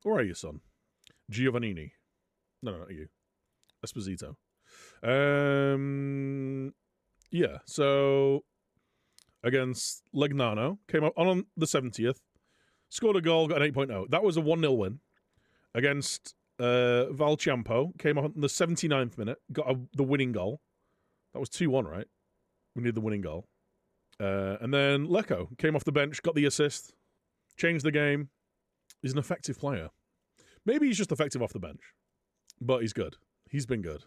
Where are you, son? Giovannini. No, not you. Esposito. Yeah, so against Legnano, came up on the 70th, scored a goal, got an 8.0. That was a 1-0 win. Against Valciampo, came up on the 79th minute, got the winning goal. That was 2-1, right? We needed the winning goal. And then Lecco came off the bench, got the assist, changed the game. He's an effective player. Maybe he's just effective off the bench, but he's good. He's been good.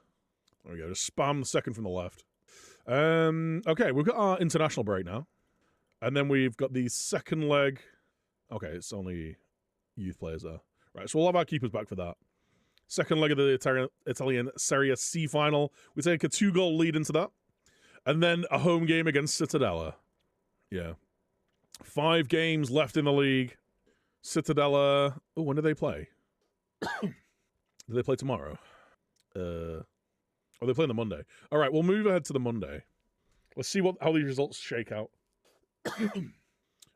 There we go. Just spam the second from the left. Okay, we've got our international break now. And then we've got the second leg. Okay, it's only youth players there. Right, so we'll have our keepers back for that. Second leg of the Italian Serie C final. We take a 2-goal lead into that. And then a home game against Cittadella. Yeah. 5 games left in the league. Cittadella. Oh, when do they play? Do they play tomorrow? Or they play on the Monday. All right, we'll move ahead to the Monday. Let's see how these results shake out.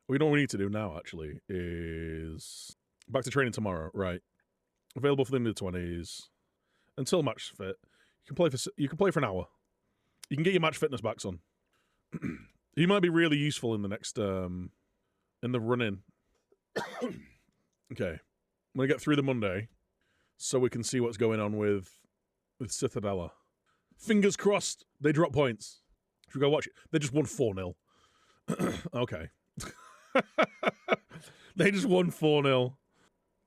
We know what we need to do now, actually, is back to training tomorrow. Right. Available for the under-20s. Until match fit. You can play for an hour. You can get your match fitness back, son. You might be really useful in the next in the run-in. Okay. I'm gonna get through the Monday so we can see what's going on with Cittadella. Fingers crossed they drop points. Should we go watch it? They just won 4-0. Okay. They just won 4-0.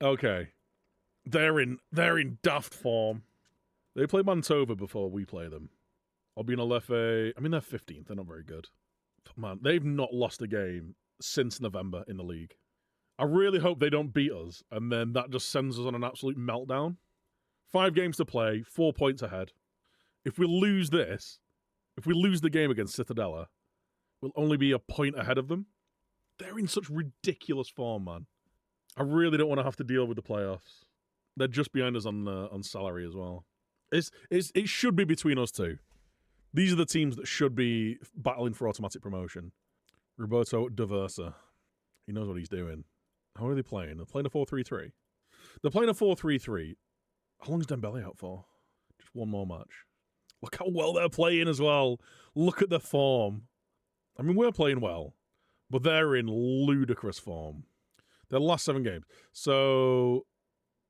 Okay. They're in daft form. They play Mantova before we play them. Albino Lefe, I mean, they're 15th. They're not very good. But man, they've not lost a game since November in the league. I really hope they don't beat us, and then that just sends us on an absolute meltdown. 5 games to play, 4 points ahead. If we lose this, if we lose the game against Cittadella, we'll only be a point ahead of them. They're in such ridiculous form, man. I really don't want to have to deal with the playoffs. They're just behind us on salary as well. It should be between us two. These are the teams that should be battling for automatic promotion. Roberto D'Aversa. He knows what he's doing. How are they playing? They're playing a 4-3-3. They're playing a 4-3-3. How long is Dembele out for? Just one more match. Look how well they're playing as well. Look at the form. I mean, we're playing well, but they're in ludicrous form. Their last 7 games. So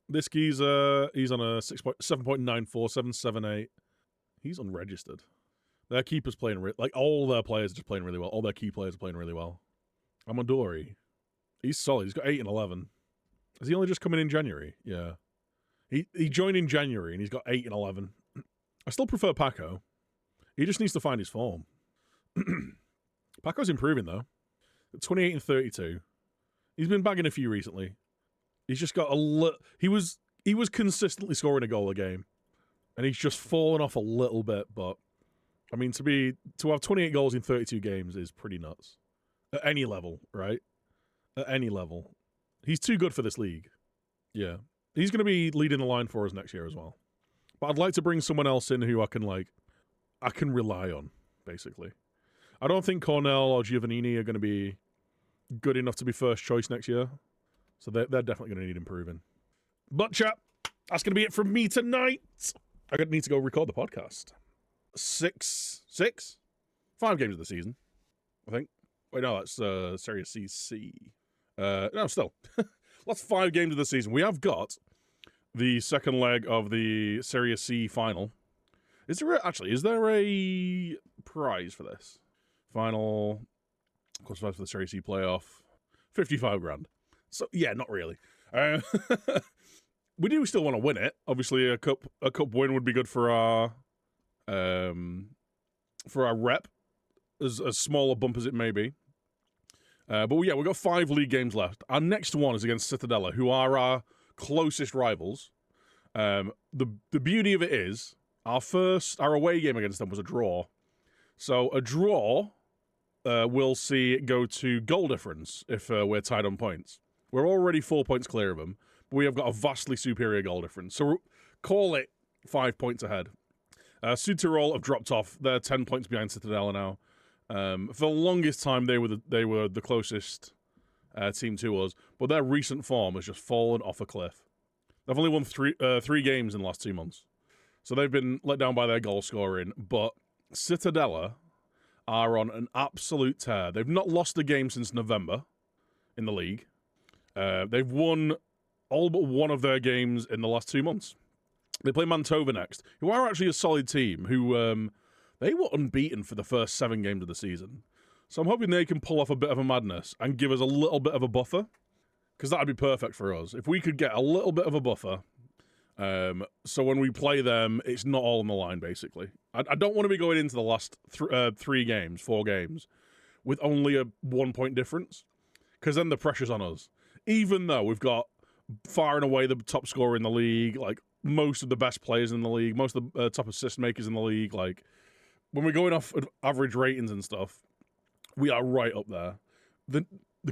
this geezer, he's on a 7.94, 7.78. He's unregistered. Their keeper's playing, like all their players are just playing really well. All their key players are playing really well. Amadori, he's solid. He's got 8 and 11. Has he only just come in January? Yeah. He joined in January and he's got 8 and 11. I still prefer Paco. He just needs to find his form. Paco's improving though. 28 and 32. He's been bagging a few recently. He's just got he was consistently scoring a goal a game. And he's just fallen off a little bit, but I mean to have 28 goals in 32 games is pretty nuts. At any level, right? At any level. He's too good for this league. Yeah. He's going to be leading the line for us next year as well. But I'd like to bring someone else in who I can rely on, basically. I don't think Cornell or Giovannini are going to be good enough to be first choice next year. So they're definitely going to need improving. But chap, that's going to be it from me tonight. I need to go record the podcast. 5 games of the season, I think. Wait, no, that's Serie C. No, still. That's 5 games of the season. We have got the second leg of the Serie C final. Is there a prize for this? Final, qualifies for the Serie C playoff, 55 grand. So, yeah, not really. We do still want to win it. Obviously, a cup win would be good for our rep, as small a bump as it may be. But yeah, we've got 5 league games left. Our next one is against Cittadella, who are our closest rivals. The beauty of it is, our away game against them was a draw. So a draw we'll see it go to goal difference if we're tied on points. We're already 4 points clear of them, but we have got a vastly superior goal difference. So call it 5 points ahead. Südtirol have dropped off. They're 10 points behind Cittadella now. For the longest time, they were the closest team to us, but their recent form has just fallen off a cliff. They've only won three games in the last 2 months. So they've been let down by their goal scoring. But Citadella are on an absolute tear. They've not lost a game since November in the league. They've won all but one of their games in the last 2 months. They play Mantova next, who are actually a solid team, who they were unbeaten for the first 7 games of the season. So I'm hoping they can pull off a bit of a madness and give us a little bit of a buffer, because that would be perfect for us. If we could get a little bit of a buffer, so when we play them, it's not all on the line, basically. I don't want to be going into the last 4 games, with only a 1 point difference, because then the pressure's on us. Even though we've got far and away the top scorer in the league, like most of the best players in the league, most of the top assist makers in the league, like when we're going off average ratings and stuff, we are right up there. The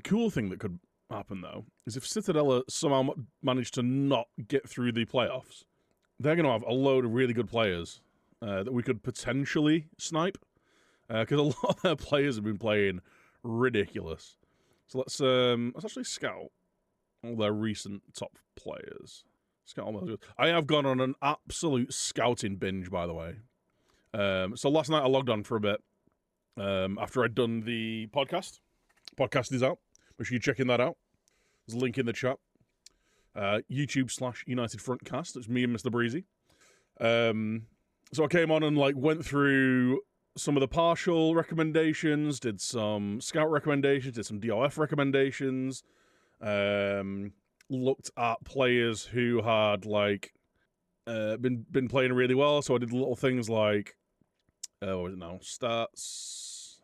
cool thing that could happen, though, is if Citadella somehow manage to not get through the playoffs, they're going to have a load of really good players that we could potentially snipe, because a lot of their players have been playing ridiculous. So let's actually scout all their recent top players. Scout all those. I have gone on an absolute scouting binge, by the way. So last night I logged on for a bit after I'd done the podcast. Podcast is out. Make sure you're checking that out. There's a link in the chat. YouTube/United Frontcast. It's me and Mr. Breezy. So I came on and went through some of the partial recommendations, did some scout recommendations, did some DOF recommendations, looked at players who had been playing really well. So I did little things like what was it now? Stats,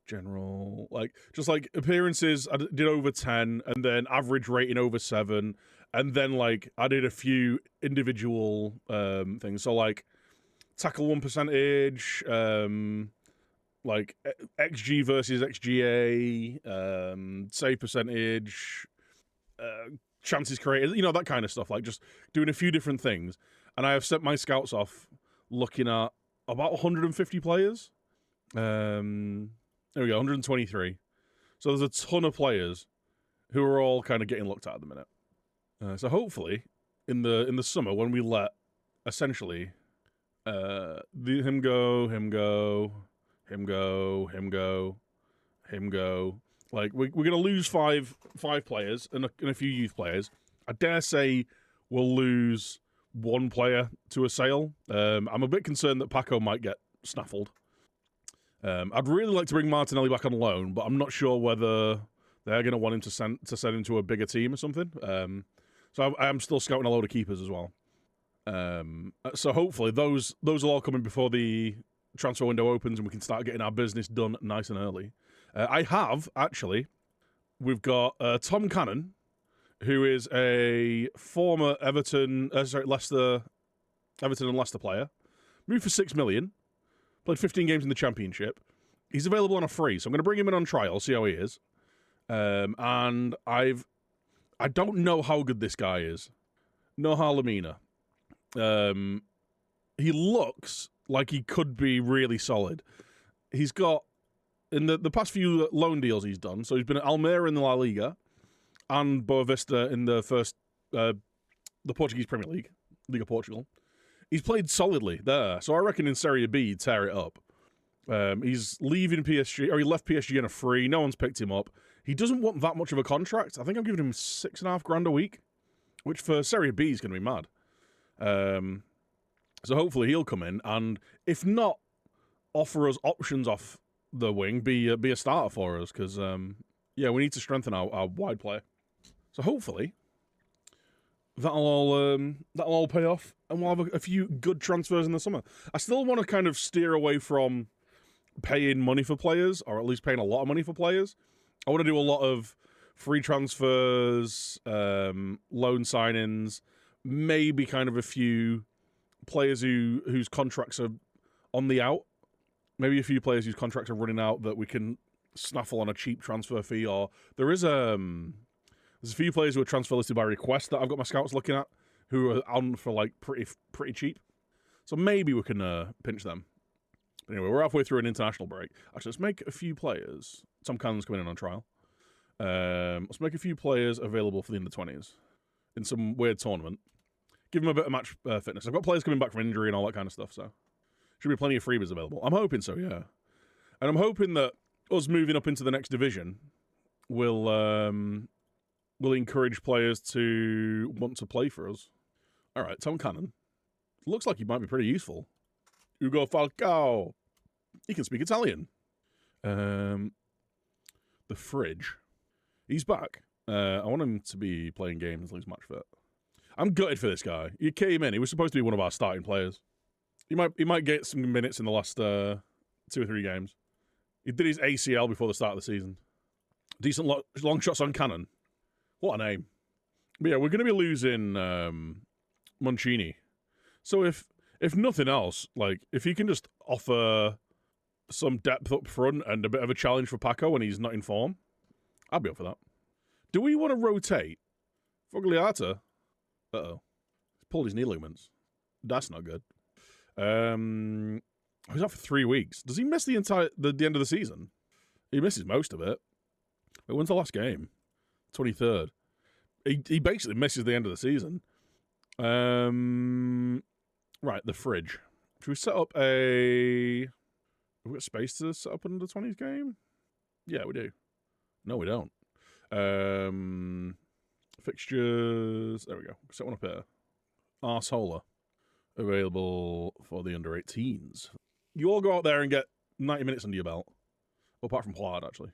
general, just appearances. I did over 10, and then average rating over 7, and then I did a few individual things. So tackle 1 percentage, XG versus XGA, save percentage, chances created, that kind of stuff. Just doing a few different things. And I have set my scouts off looking at about 150 players. There we go, 123. So there's a ton of players who are all kind of getting looked at the minute. So hopefully, in the summer, when we let essentially him go, we're gonna lose five players and a few youth players. I dare say we'll lose 1 player to a sale. I'm a bit concerned that Paco might get snaffled. I'd really like to bring Martinelli back on loan, but I'm not sure whether they're going to want him to send him to a bigger team or something. So I am still scouting a load of keepers as well. So hopefully those will all come in before the transfer window opens and we can start getting our business done nice and early. We've got Tom Cannon, who is a former Everton and Leicester player, moved for 6 million. Played 15 games in the Championship. He's available on a free, so I'm going to bring him in on trial, see how he is. And I don't know how good this guy is. Noha Lamina. He looks like he could be really solid. He's got, in the past few loan deals he's done, so he's been at Almeria in the La Liga and Boa Vista in the Portuguese Premier League, Liga Portugal. He's played solidly there, so I reckon in Serie B he'd tear it up. He's leaving PSG, or he left PSG on a free. No one's picked him up. He doesn't want that much of a contract. I think I'm giving him $6,500 a week, which for Serie B is going to be mad. So hopefully he'll come in, and if not, offer us options off the wing, be a starter for us, because we need to strengthen our wide play. So hopefully that'll all pay off, and we'll have a few good transfers in the summer. I still want to kind of steer away from paying money for players, or at least paying a lot of money for players. I want to do a lot of free transfers, loan signings, maybe kind of a few players whose contracts are on the out. Maybe a few players whose contracts are running out that we can snaffle on a cheap transfer fee. Or there's a few players who are transfer listed by request that I've got my scouts looking at who are on for pretty cheap. So maybe we can pinch them. But anyway, we're halfway through an international break. Actually, let's make a few players. Tom Cannon's coming in on trial. Let's make a few players available for the under-20s in some weird tournament. Give him a bit of match fitness. I've got players coming back from injury and all that kind of stuff, so should be plenty of freebies available. I'm hoping so, yeah. And I'm hoping that us moving up into the next division will encourage players to want to play for us. All right, Tom Cannon. Looks like he might be pretty useful. Ugo Falcao. He can speak Italian. The Fridge. He's back. I want him to be playing games until he's match fit. I'm gutted for this guy. He came in. He was supposed to be one of our starting players. He might get some minutes in the last 2 or 3 games. He did his ACL before the start of the season. Decent long shots on cannon. What a name. But yeah, we're going to be losing Mancini. So if nothing else, like, if he can just offer some depth up front and a bit of a challenge for Paco when he's not in form, I'll be up for that. Do we want to rotate Fogliata? Uh-oh. He's pulled his knee ligaments. That's not good. He's out for 3 weeks. Does he miss the end of the season? He misses most of it. But when's the last game? 23rd. He basically misses the end of the season. Right, the Fridge. Should we set up a... Have we got space to set up an under-20s game? Yeah, we do. No, we don't. Fixtures. There we go. Set one up here. Arseholer. Available for the under-18s. You all go out there and get 90 minutes under your belt. Well, apart from Pollard, actually.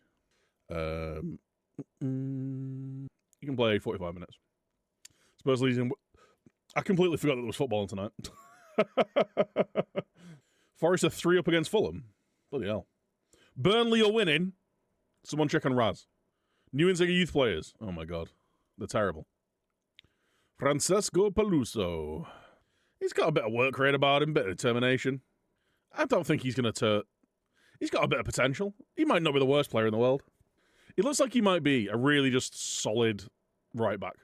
You can play 45 minutes. Supposedly, I completely forgot that there was football on tonight. Forest are 3 up against Fulham. Bloody hell. Burnley are winning. Someone check on Raz. New Inzaghi youth players. Oh my god. They're terrible. Francesco Peluso. He's got a bit of work rate about him, bit of determination. I don't think he's going to... He's got a bit of potential. He might not be the worst player in the world. It looks like he might be a really just solid right back.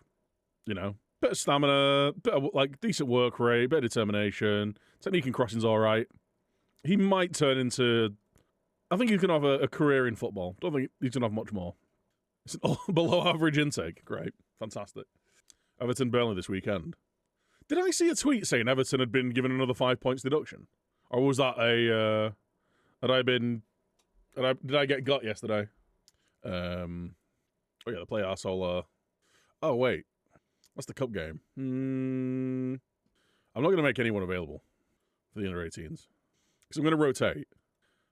You know? Bit of stamina, bit of like decent work rate, bit of determination. Technique and crossing's all right. He might turn into... I think he's going to have a career in football. Don't think he's going to have much more. It's an below average intake. Great. Fantastic. Everton Burnley this weekend. Did I see a tweet saying Everton had been given another 5 points deduction? Or was that a... Did I get got yesterday? Oh yeah, they play Arsenal. Oh wait. That's the cup game. I'm not going to make anyone available for the under-18s. Because I'm going to rotate.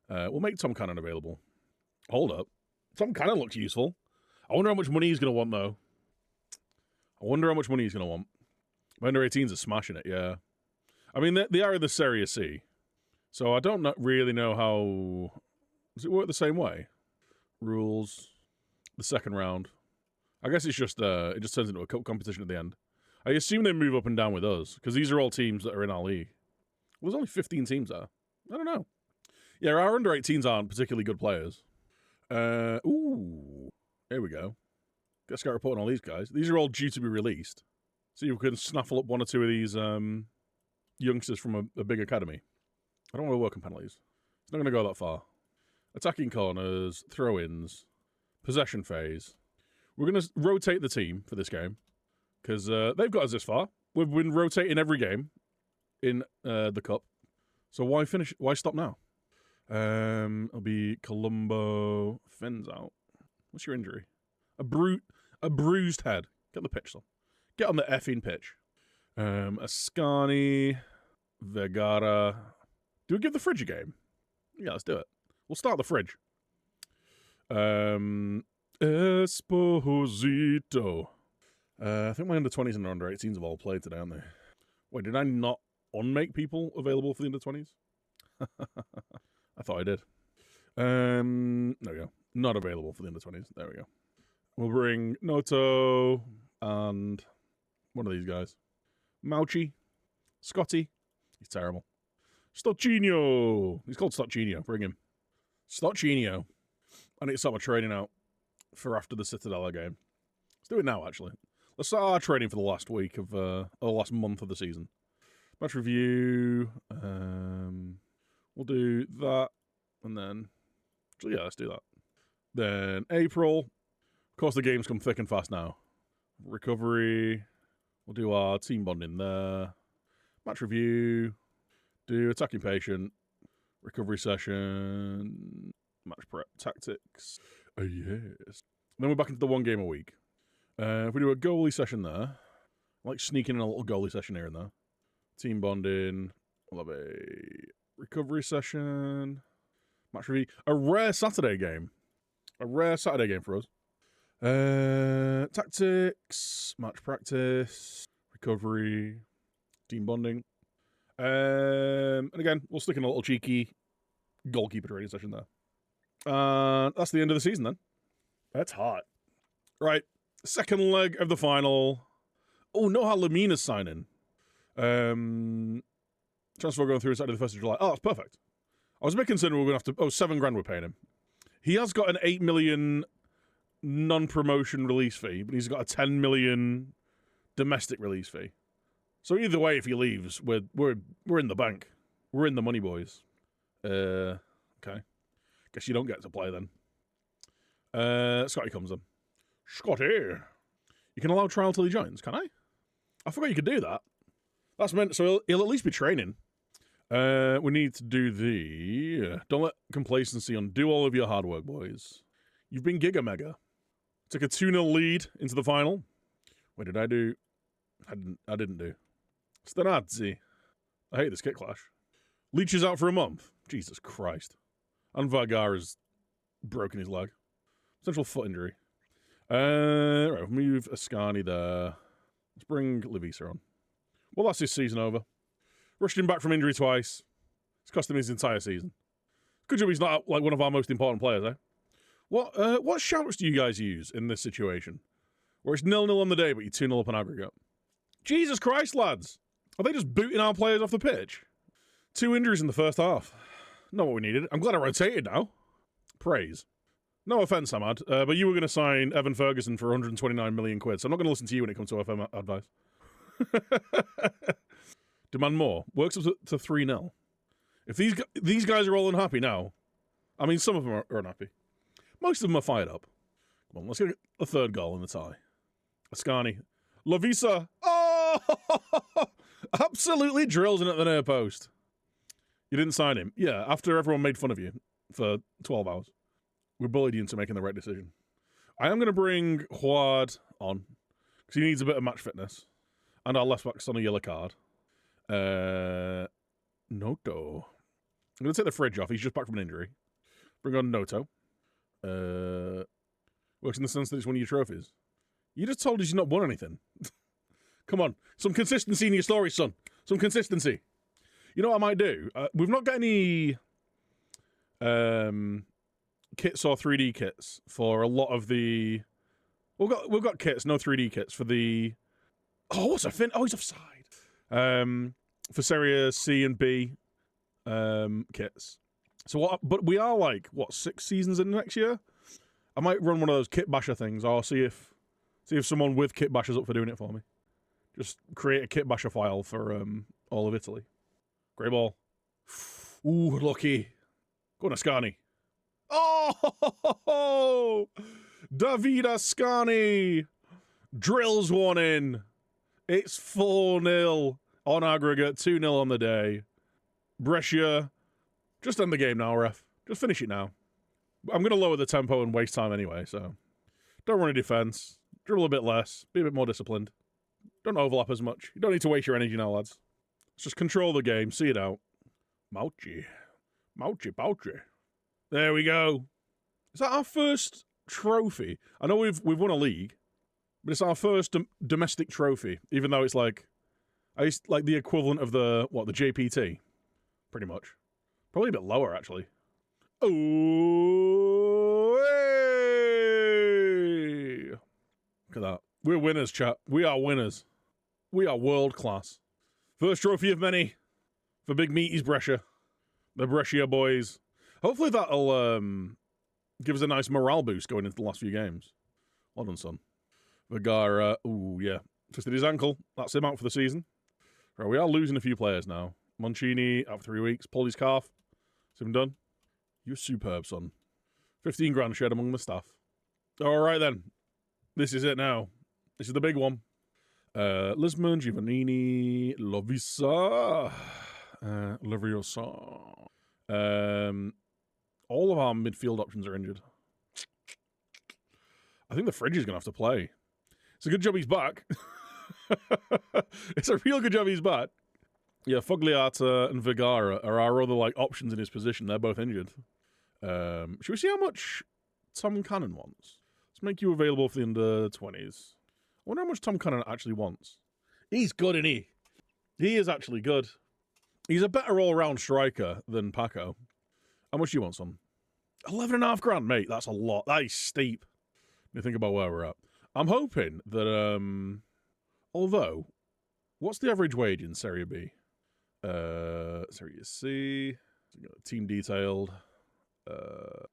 We'll make Tom Cannon available. Hold up. Tom Cannon looks useful. I wonder how much money he's going to want, though. My under-18s are smashing it, yeah. I mean, they are in the Serie C. So I don't really know how... Does it work the same way? Rules. The second round. I guess it's just, it just turns into a cup competition at the end. I assume they move up and down with us, because these are all teams that are in our league. Well, there's only 15 teams there. I don't know. Yeah, our under-18s aren't particularly good players. Ooh. There we go. Let's start reporting all these guys. These are all due to be released. See if we can snaffle up 1 or 2 of these youngsters from a big academy. I don't want to work on penalties. It's not going to go that far. Attacking corners, throw-ins, possession phase. We're going to rotate the team for this game because they've got us this far. We've been rotating every game in the cup. So why finish? Why stop now? It'll be Colombo. Finn's out. What's your injury? A bruised head. Get on the pitch, son. Get on the effing pitch. Ascani, Vergara. Do we give the Fridge a game? Yeah, let's do it. We'll start the Fridge. Esposito. I think my under-20s and under-18s have all played today, aren't they? Wait, did I not unmake people available for the under-20s? I thought I did. There we go. Not available for the under-20s. There we go. We'll bring Noto and one of these guys. Mauchi. Scotty. He's terrible. Stocchino. He's called Stocchino. Bring him. Stocchino. I need to start my training out for after the Citadella game. Let's do it now, actually. Let's start our training for the last week of, or last month of the season. Match review. We'll do that. And then, actually, yeah, let's do that. Then April. Of course, the games come thick and fast now. Recovery. We'll do our team bonding there. Match review. Do attacking patient. Recovery session. Match prep tactics. Oh, yes. Then we're back into the one game a week. If we do a goalie session there, I like sneaking in a little goalie session here and there. Team bonding. We'll have a recovery session. Match review. A rare Saturday game. A rare Saturday game for us. Tactics. Match practice. Recovery. Team bonding. And again, we'll stick in a little cheeky goalkeeper training session there. That's the end of the season then. That's hot. Right. Second leg of the final. Oh, Noha Lamina's signing. Transfer going through Saturday the 1st of July. Oh, that's perfect. I was a bit concerned we were going to have to... Oh, $7,000 we're paying him. He has got an 8 million non-promotion release fee, but he's got a 10 million domestic release fee. So either way, if he leaves, we're in the bank. We're in the money, boys. Okay. Guess you don't get to play then. Scotty comes in. Scotty! You can allow trial till he joins, can I? I forgot you could do that. That's meant, so he'll at least be training. We need to do the... Don't let complacency undo all of your hard work, boys. You've been Giga Mega. Took a 2-0 lead into the final. What did I do? I didn't do. Stanazzi. I hate this kit clash. Leach is out for a month. Jesus Christ. And Vargar has broken his leg. Potential foot injury. Right, we'll move Ascani there. Let's bring Livisa on. Well, that's his season over. Rushed him back from injury twice. It's cost him his entire season. Good job he's not like one of our most important players, eh? What shouts do you guys use in this situation? Where it's 0-0 on the day, but you 2-0 up on aggregate. Jesus Christ, lads! Are they just booting our players off the pitch? 2 injuries in the first half. Not what we needed. I'm glad I rotated now. Praise. No offence, Ahmad, but you were going to sign Evan Ferguson for 129 million quid, so I'm not going to listen to you when it comes to FM advice. Demand more. Works up to 3-0. If these guys are all unhappy now, I mean, some of them are unhappy. Most of them are fired up. Come on, let's get a third goal in the tie. Ascani. Lavisa. Oh! Absolutely drills in at the near post. You didn't sign him. Yeah, after everyone made fun of you for 12 hours. We bullied you into making the right decision. I am going to bring Huard on, because he needs a bit of match fitness. And our left back's on a yellow card. Noto. I'm going to take the fridge off. He's just back from an injury. Bring on Noto. Works in the sense that it's one of your trophies. You just told us you've not won anything. Come on. Some consistency in your story, son. Some consistency. You know what I might do? We've not got any kits or 3D kits for a lot of the... We've got kits, no 3D kits for the... Oh, what's a fin? Oh, he's offside. For Serie C and B kits. So what? But we are like, what, 6 seasons in next year? I might run one of those kit basher things, or see if someone with kit bashers up for doing it for me. Just create a kit basher file for all of Italy. Great ball. Ooh, lucky. Go on, Ascani. Oh! David Ascani drills one in. It's 4-0 on aggregate, 2-0 on the day. Brescia, just end the game now, ref. Just finish it now. I'm going to lower the tempo and waste time anyway, so don't run a defence. Dribble a bit less. Be a bit more disciplined. Don't overlap as much. You don't need to waste your energy now, lads. Let's just control the game. See it out. Mauchi. Mauchi. There we go. Is that our first trophy? I know we've won a league, but it's our first domestic trophy, even though it's like the equivalent of the JPT, pretty much. Probably a bit lower, actually. Oh, hey! Look at that. We're winners, chat. We are winners. We are world class. First trophy of many for Big Meaty's Brescia. The Brescia boys. Hopefully that'll give us a nice morale boost going into the last few games. Well done, son. Vergara, ooh, yeah. Twisted his ankle. That's him out for the season. Right, we are losing a few players now. Mancini, out for 3 weeks. Pulled his calf. Is him done? You're superb, son. 15 grand shared among the staff. All right, then. This is it now. This is the big one. Lisman, Giovannini, Lovisa, Leviosa. All of our midfield options are injured. I think the fridge is going to have to play. It's a good job he's back. It's a real good job he's back. Yeah, Fogliata and Vergara are our other options in his position. They're both injured. Should we see how much Tom Cannon wants? Let's make you available for the under-20s. I wonder how much Tom Cannon actually wants. He's good, isn't he? He is actually good. He's a better all-round striker than Paco. How much do you want, son? 11.5 grand, mate. That's a lot. That is steep. You think about where we're at. I'm hoping that, although, what's the average wage in Serie B? Serie C, team detailed. It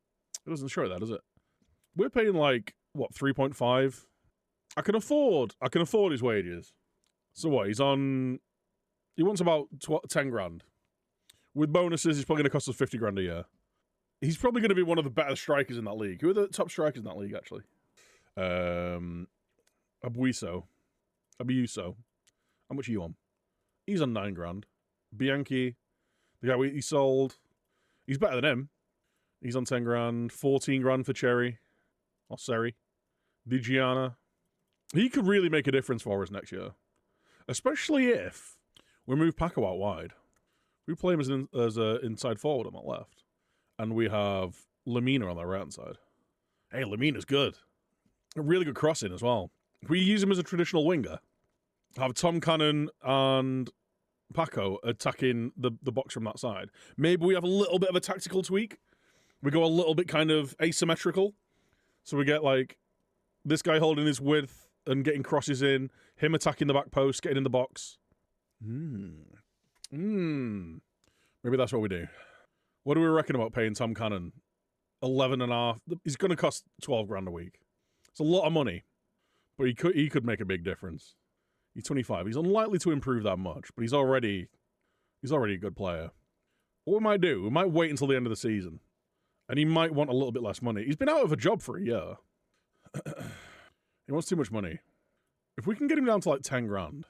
doesn't show that, does it? We're paying 3.5. I can afford his wages. So what? He wants about 10 grand. With bonuses, he's probably going to cost us 50 grand a year. He's probably going to be one of the better strikers in that league. Who are the top strikers in that league, actually? Abuiso. How much are you on? He's on 9 grand. Bianchi, the guy he sold, he's better than him. He's on 10 grand. 14 grand for Cherry. Or Seri. Di Gianna. He could really make a difference for us next year. Especially if we move Paco out wide. We play him as an inside forward on that left. And we have Lamina on the right-hand side. Hey, Lamina's good. A really good crossing as well. If we use him as a traditional winger, have Tom Cannon and Paco attacking the box from that side. Maybe we have a little bit of a tactical tweak. We go a little bit kind of asymmetrical. So we get this guy holding his width and getting crosses in, him attacking the back post, getting in the box. Maybe that's what we do. What do we reckon about paying Tom Cannon 11.5? He's going to cost 12 grand a week. It's a lot of money, but he could make a big difference. He's 25. He's unlikely to improve that much, but he's already a good player. What we might do, we might wait until the end of the season, and he might want a little bit less money. He's been out of a job for a year. He wants too much money. If we can get him down to 10 grand,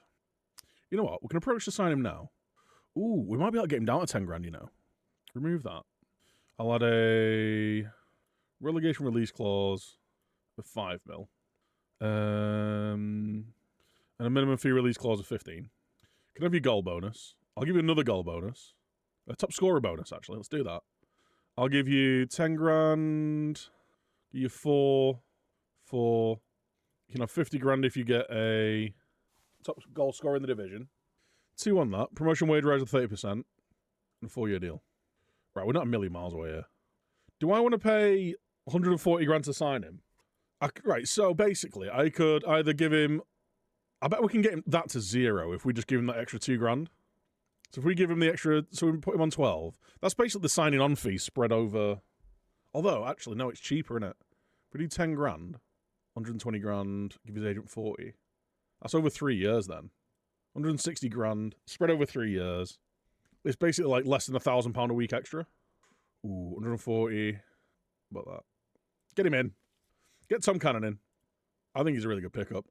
you know what? We can approach to sign him now. Ooh, we might be able to get him down to 10 grand, you know. Remove that. I'll add a relegation release clause of 5 mil. And a minimum fee release clause of 15. Can I have your goal bonus? I'll give you another goal bonus. A top scorer bonus, actually. Let's do that. I'll give you 10 grand. Give you 4. You can have 50 grand if you get a top goal scorer in the division. 2 on that. Promotion wage rise of 30%. And a 4-year deal. Right, we're not a million miles away here. Do I want to pay 140 grand to sign him? Right, so basically, I could either give him... I bet we can get him that to 0 if we just give him that extra 2 grand. So if we give him the extra... So we put him on 12. That's basically the signing on fee spread over... Although, actually, no, it's cheaper, isn't it? If we do 10 grand, 120 grand, give his agent 40. That's over 3 years then. 160 grand, spread over 3 years. It's basically less than £1,000 a week extra. Ooh, 140. About that. Get him in. Get Tom Cannon in. I think he's a really good pickup.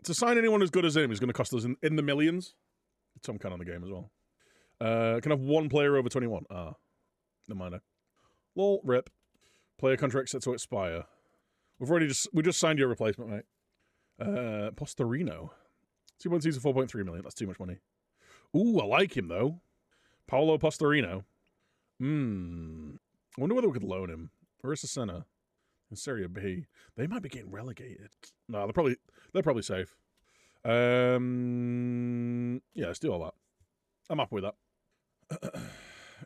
To sign anyone as good as him is going to cost us in the millions. Tom Cannon on the game as well. Can I have one player over 21? Never mind. Lol, rip. Player contract set to expire. We just signed your replacement, mate. Postorino. 2.2 to 4.3 million. That's too much money. Ooh, I like him though. Paolo Postorino. I wonder whether we could loan him. Where's the center? In Serie B. They might be getting relegated. No, they're probably safe. Yeah, let's do all that. I'm happy with that.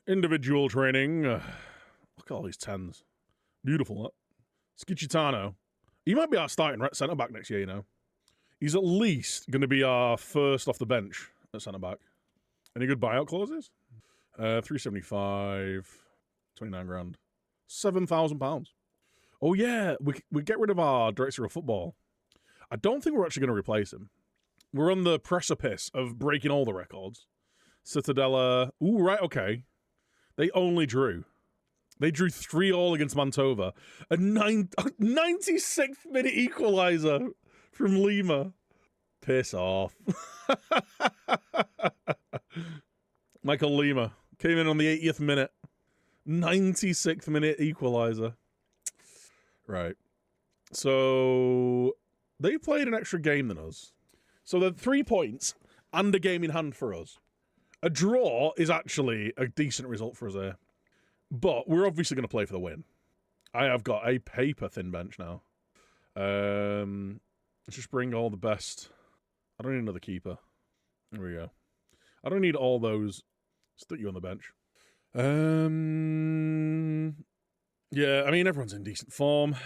Individual training. Look at all these 10s. Beautiful, that. Schicitano. He might be our starting centre-back next year, you know. He's at least going to be our first off the bench at centre-back. Any good buyout clauses? 375. 29 grand. £7,000. Oh, yeah. We get rid of our director of football. I don't think we're actually going to replace him. We're on the precipice of breaking all the records. Cittadella. Ooh, right, okay. They only drew. They drew 3-3 against Mantova. A 96th minute equaliser from Lima. Piss off. Michael Lima came in on the 80th minute. 96th minute equalizer. Right. So they played an extra game than us. So they're 3 points and a game in hand for us. A draw is actually a decent result for us there. But we're obviously going to play for the win. I have got a paper-thin bench now. Let's just bring all the best. I don't need another keeper. There we go. I don't need all those. Stick you on the bench. Yeah, I mean, everyone's in decent form.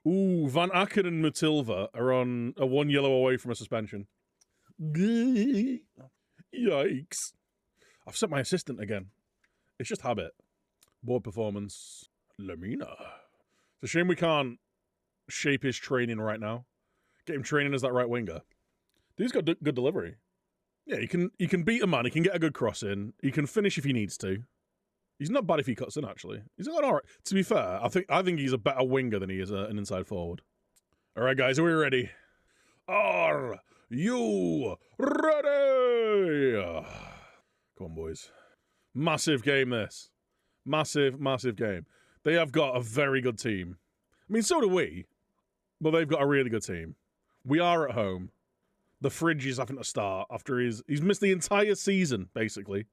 Ooh, Van Aken and Matilda are on a 1 yellow away from a suspension. Yikes. I've set my assistant again. It's just habit. Board performance. Lamina. It's a shame we can't shape his training right now. Get him training as that right winger. Dude's got good delivery. Yeah, he can beat a man. He can get a good cross in. He can finish if he needs to. He's not bad if he cuts in, actually. He's got all right. To be fair, I think he's a better winger than he is an inside forward. All right, guys, are we ready? Are you ready? Come on, boys. Massive game, this. Massive, massive game. They have got a very good team. I mean, so do we. But they've got a really good team. We are at home. The fridge is having to start after he's missed the entire season, basically,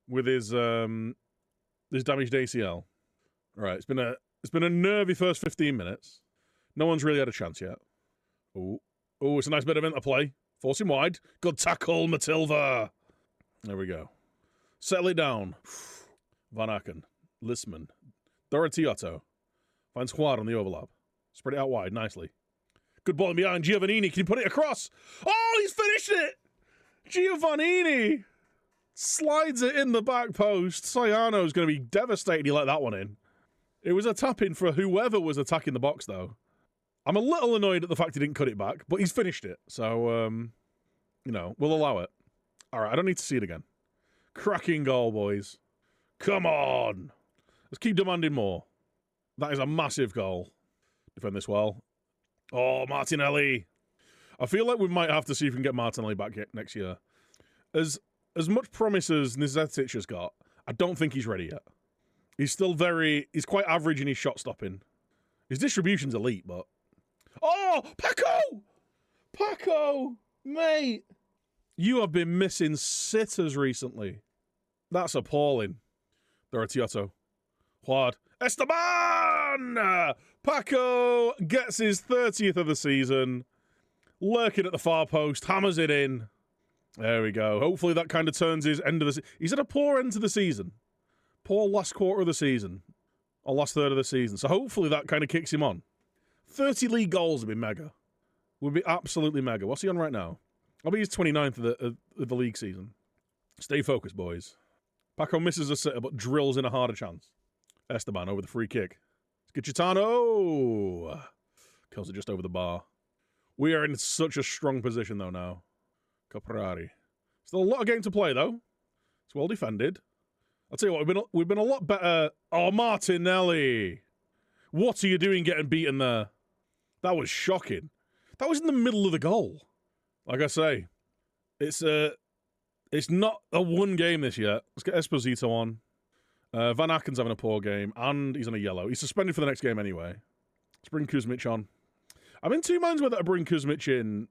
with his damaged ACL. Right, it's been a nervy first 15 minutes. No one's really had a chance yet. Oh, it's a nice bit of interplay. Force him wide. Good tackle, Matilda. There we go. Settle it down. Van Aken, Lisman, Doratiotto. Finds Juan on the overlap. Spread it out wide nicely. Good ball in behind. Giovannini, can you put it across? Oh, he's finished it! Giovannini slides it in the back post. Sayano's going to be devastated he let that one in. It was a tap-in for whoever was attacking the box, though. I'm a little annoyed at the fact he didn't cut it back, but he's finished it. So, we'll allow it. All right, I don't need to see it again. Cracking goal, boys. Come on. Let's keep demanding more. That is a massive goal. Defend this well. Oh, Martinelli. I feel like we might have to see if we can get Martinelli back next year. As much promise as Nizetic has got, I don't think he's ready yet. He's he's quite average in his shot stopping. His distribution's elite, but... Oh, Paco! Mate! You have been missing sitters recently. That's appalling. Doratiotto. Juad. Esteban! Paco gets his 30th of the season. Lurking at the far post. Hammers it in. There we go. Hopefully that kind of turns his end of the season. He's had a poor end to the season. Poor last quarter of the season. Or last third of the season. So hopefully that kind of kicks him on. 30 league goals would be mega. Would be absolutely mega. What's he on right now? I'll be his 29th of the league season. Stay focused, boys. Paco misses a sitter, but drills in a harder chance. Esteban over the free kick. Skicitano! Kills it just over the bar. We are in such a strong position, though, now. Caprari. Still a lot of game to play, though. It's well defended. I'll tell you what, we've been a lot better. Oh, Martinelli! What are you doing getting beaten there? That was shocking. That was in the middle of the goal. Like I say, it's not a one game this yet. Let's get Esposito on. Van Aken's having a poor game, and he's on a yellow. He's suspended for the next game anyway. Let's bring Kuzmic on. I'm in two minds whether to bring Kuzmic in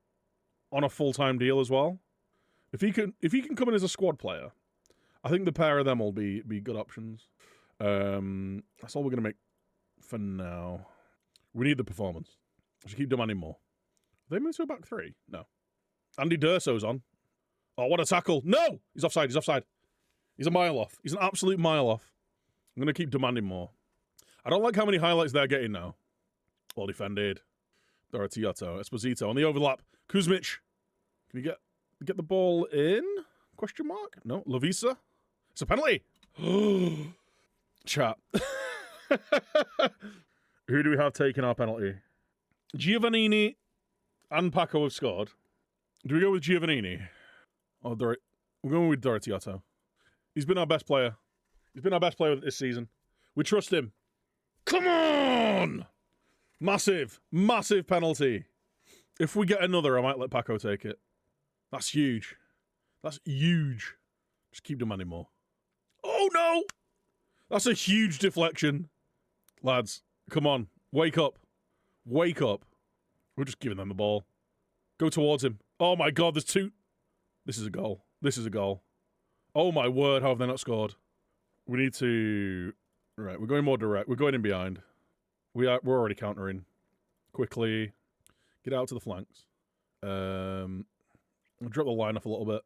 on a full-time deal as well. If he can come in as a squad player, I think the pair of them will be good options. That's all we're going to make for now. We need the performance. We should keep demanding more. Have they moved to a back three? No. Andy D'Urso's on. Oh, what a tackle. No! He's offside. He's a mile off. He's an absolute mile off. I'm going to keep demanding more. I don't like how many highlights they're getting now. Well defended. Doratiotto. Esposito on the overlap. Kuzmic. Can we get the ball in? Question mark? No. Lavisa. It's a penalty. Chat. Who do we have taking our penalty? Giovannini and Paco have scored. Do we go with Giovannini? Oh, we're going with Doratiotto. He's been our best player. He's been our best player this season. We trust him. Come on! Massive, massive penalty. If we get another, I might let Paco take it. That's huge. That's huge. Just keep demanding more. Oh, no! That's a huge deflection. Lads, come on. Wake up. Wake up. We're just giving them the ball. Go towards him. Oh, my God, there's two. This is a goal. This is a goal. Oh, my word, how have they not scored? We need to... Right, we're going more direct. We're going in behind. We're already countering. Quickly. Get out to the flanks. Drop the line off a little bit.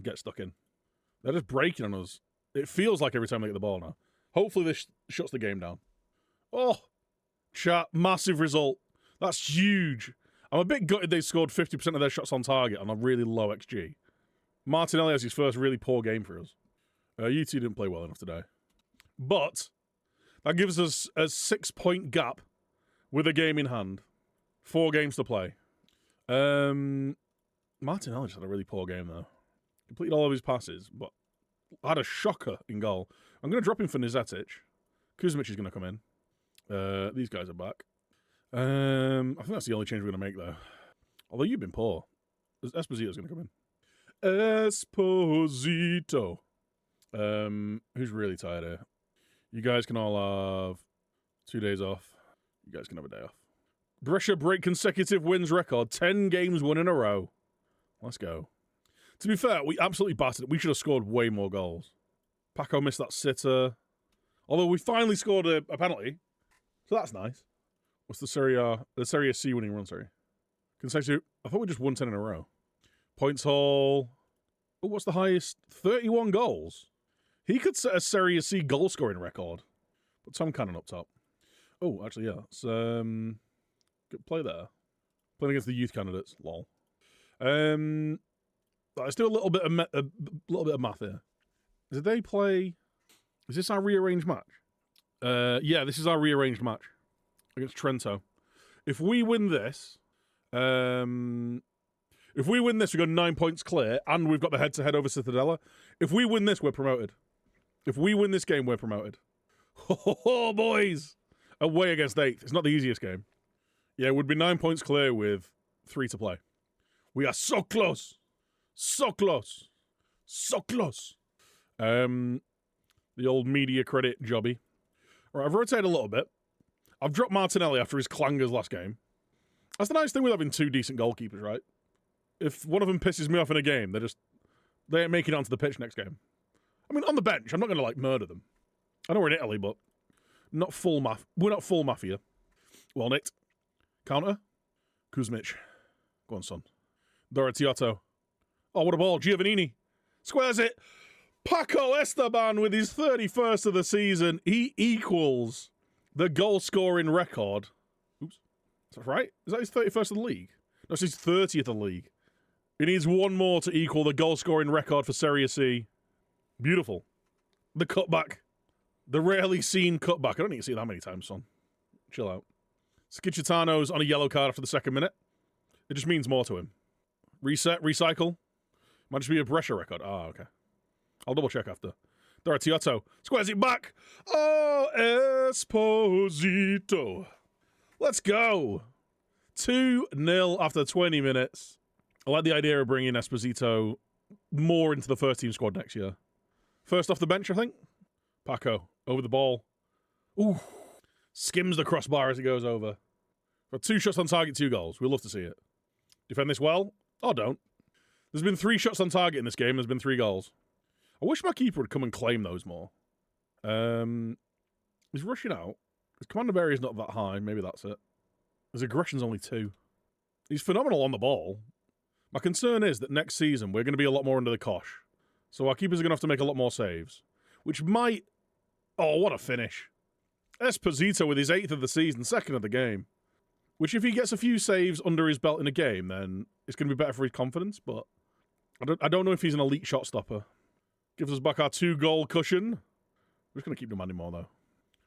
Get stuck in. They're just breaking on us. It feels like every time they get the ball now. Hopefully this shuts the game down. Oh! Chat, massive result. That's huge. I'm a bit gutted they scored 50% of their shots on target on a really low XG. Martinelli has his first really poor game for us. You two didn't play well enough today. But that gives us a 6-point gap with a game in hand. 4 games to play. Martinelli just had a really poor game, though. Completed all of his passes, but had a shocker in goal. I'm going to drop him for Nizetic. Kuzmic is going to come in. These guys are back. I think that's the only change we're going to make, though. Although you've been poor. Esposito's going to come in. Esposito. Who's really tired here? You guys can all have 2 days off. You guys can have a day off. Brescia break consecutive wins record. 10 games won in a row. Let's go. To be fair, we absolutely battered it. We should have scored way more goals. Paco missed that sitter. Although we finally scored a penalty. So that's nice. What's the Serie C winning run, sorry? Consecutive. I thought we just won 10 in a row. Points haul. Oh, what's the highest? 31 goals. He could set a Serie C goal scoring record. But Tom Cannon up top. Oh, actually, yeah. It's, good play there. Playing against the youth candidates. Lol. Let's do a little bit of math here. Did they play? Is this our rearranged match? Yeah, this is our rearranged match against Trento. If we win this, we go 9 points clear, and we've got the head-to-head over Cittadella. If we win this, we're promoted. If we win this game, we're promoted. Oh, boys! Away against 8th. It's not the easiest game. Yeah, it would be 9 points clear with 3 to play. We are so close. So close. So close. The old media credit jobby. All right, I've rotated a little bit. I've dropped Martinelli after his clangers last game. That's the nice thing with having 2 decent goalkeepers, right? If one of them pisses me off in a game, they ain't making it onto the pitch next game. I mean, on the bench, I'm not going to, murder them. I know we're in Italy, but we're not full mafia. Well, nicked. Counter. Kuzmic. Go on, son. Doratiotto. Oh, what a ball. Giovannini. Squares it. Paco Esteban with his 31st of the season. He equals the goal-scoring record. Oops. Is that right? Is that his 31st of the league? No, it's his 30th of the league. He needs one more to equal the goal-scoring record for Serie C. Beautiful. The cutback. The rarely seen cutback. I don't need to see it that many times, son. Chill out. Schicitano's on a yellow card after the 2nd minute. It just means more to him. Reset, recycle. Might just be a Brescia record. Ah, okay. I'll double check after. Doratiotto squares it back. Oh, Esposito. Let's go. 2-0 after 20 minutes. I like the idea of bringing Esposito more into the first team squad next year. First off the bench, I think. Paco, over the ball. Ooh. Skims the crossbar as it goes over. Got 2 shots on target, 2 goals. We'd love to see it. Defend this well, or don't. There's been 3 shots on target in this game. There's been 3 goals. I wish my keeper would come and claim those more. He's rushing out. His command of area is not that high. Maybe that's it. His aggression's only 2. He's phenomenal on the ball. My concern is that next season we're going to be a lot more under the cosh. So our keepers are going to have to make a lot more saves. Which might... Oh, what a finish. Esposito with his 8th of the season, 2nd of the game. Which if he gets a few saves under his belt in a game, then it's going to be better for his confidence, but I don't know if he's an elite shot stopper. Gives us back our 2-goal cushion. We're just going to keep demanding more, though.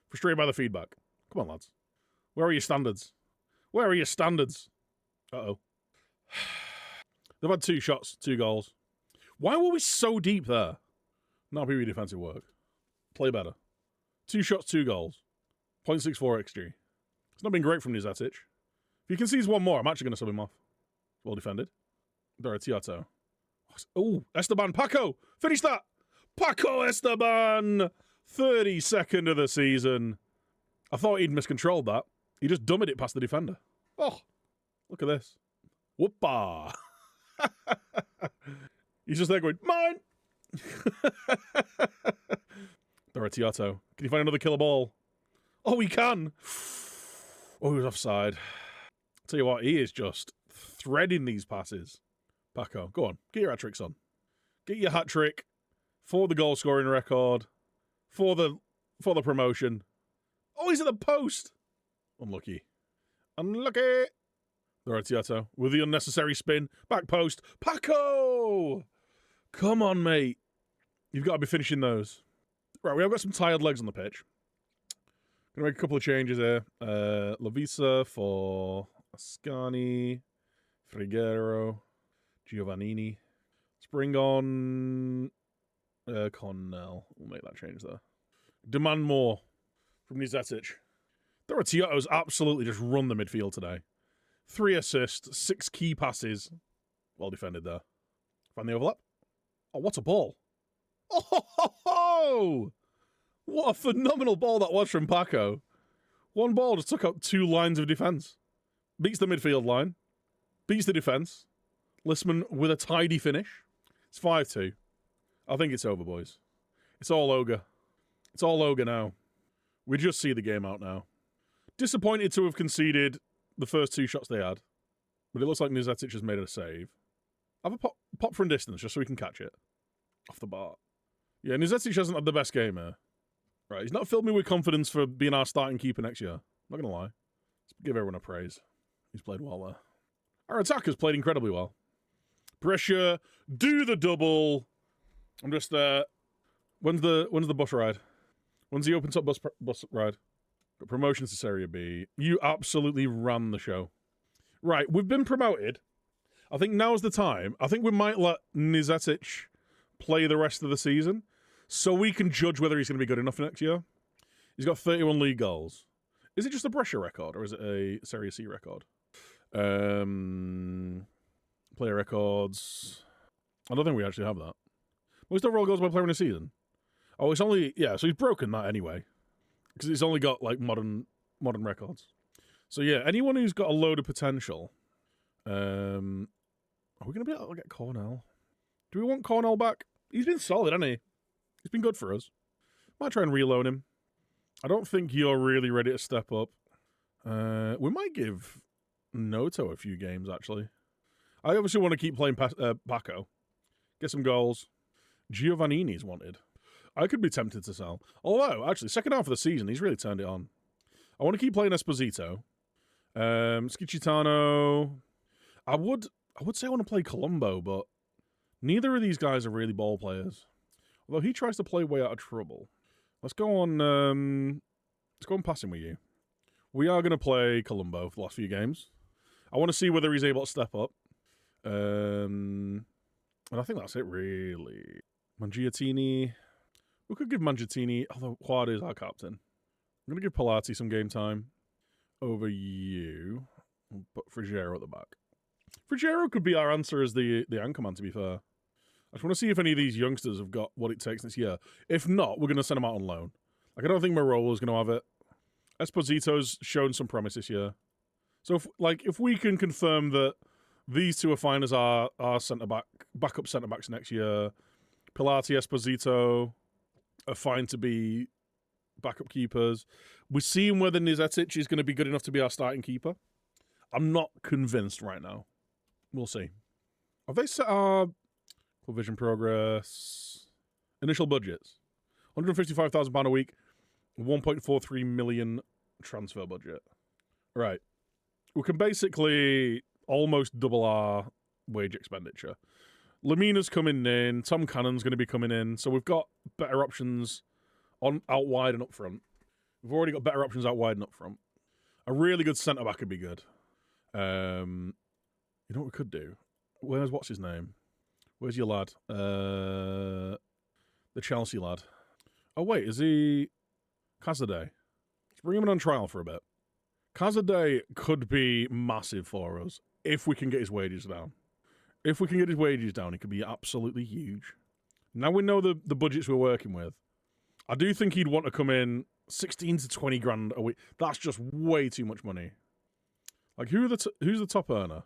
Frustrated by the feedback. Come on, lads. Where are your standards? Where are your standards? Uh-oh. They've had 2 shots, 2 goals. Why were we so deep there? Not PB defensive work. Play better. 2 shots, 2 goals. 0.64 XG. It's not been great from Nizetic. If he concedes one more, I'm actually going to sub him off. Well defended. Doratiato. Oh, Esteban. Paco. Finish that. Paco Esteban. 32nd of the season. I thought he'd miscontrolled that. He just dummied it past the defender. Oh, look at this. Whoopah. He's just there going, mine. Doratiato. Can you find another killer ball? Oh, he can. Oh, he was offside. I'll tell you what, he is just threading these passes. Paco, go on. Get your hat-tricks on. Get your hat-trick for the goal-scoring record, for the promotion. Oh, he's at the post. Unlucky. Unlucky. Doratiato with the unnecessary spin. Back post. Paco! Come on, mate. You've got to be finishing those. Right, we have got some tired legs on the pitch. Gonna make a couple of changes here. Lavisa for Ascani, Frigero, Giovannini. Let's bring on Cornell. We'll make that change there. Demand more from Nizetic. Doratiato's absolutely just run the midfield today. 3 assists, 6 key passes. Well defended there. Find the overlap. Oh, what a ball. Oh, ho, ho, ho! What a phenomenal ball that was from Paco. One ball just took out 2 lines of defence. Beats the midfield line. Beats the defence. Listman with a tidy finish. It's 5-2. I think it's over, boys. It's all ogre. It's all ogre now. We just see the game out now. Disappointed to have conceded the first 2 shots they had. But it looks like Nizetic has made a save. Have a pop from distance just so we can catch it. Off the bar. Yeah, Nizetic hasn't had the best game here. Right, he's not filled me with confidence for being our starting keeper next year. Not going to lie. Let's give everyone a praise. He's played well there. Our attacker's played incredibly well. Pressure. Do the double. I'm just there. When's the bus ride? When's the open top bus ride? Got promotions to Serie B. You absolutely ran the show. Right, we've been promoted. I think now's the time. I think we might let Nizetic play the rest of the season so we can judge whether he's going to be good enough for next year. He's got 31 league goals. Is it just a Brescia record or is it a Serie C record? Player records. I don't think we actually have that. Most overall goals by player in a season. Oh, it's only... Yeah, so he's broken that anyway. Because it's only got, like, modern records. So, yeah, anyone who's got a load of potential... are we going to be able to get Cornell? Do we want Cornell back? He's been solid, hasn't he? He's been good for us. Might try and reload him. I don't think you're really ready to step up. We might give Noto a few games, actually. I obviously want to keep playing Paco. Get some goals. Giovannini's wanted. I could be tempted to sell. Although, actually, second half of the season, he's really turned it on. I want to keep playing Esposito. Schicitano. I would say I want to play Colombo, but neither of these guys are really ball players. Although he tries to play way out of trouble. Let's go on passing with you. We are going to play Colombo for the last few games. I want to see whether he's able to step up. And I think that's it, really. Mangiatini. We could give Mangiatini, although Quad is our captain. I'm going to give Pilati some game time over you. We'll put Frigero at the back. Frigero could be our answer as the anchorman, to be fair. I just want to see if any of these youngsters have got what it takes this year. If not, we're going to send them out on loan. Like, I don't think Marola's going to have it. Esposito's shown some promise this year. So, if we can confirm that these two are fine as our backup centre-backs next year, Pilati, Esposito are fine to be backup keepers. We're seeing whether Nizetic is going to be good enough to be our starting keeper. I'm not convinced right now. We'll see. Have they set our vision progress? Initial budgets. £155,000 a week. 1.43 million transfer budget. Right. We can basically almost double our wage expenditure. Lamina's coming in. Tom Cannon's going to be coming in. So we've got better options out wide and up front. We've already got better options out wide and up front. A really good centre-back would be good. You know what we could do? What's his name? Where's your lad? The Chelsea lad. Oh, wait, is he... Cazadei. Let's bring him in on trial for a bit. Cazadei could be massive for us. if we can get his wages down. If we can get his wages down, it could be absolutely huge. Now we know the budgets we're working with. I do think he'd want to come in 16 to 20 grand a week. That's just way too much money. Like, who's the top earner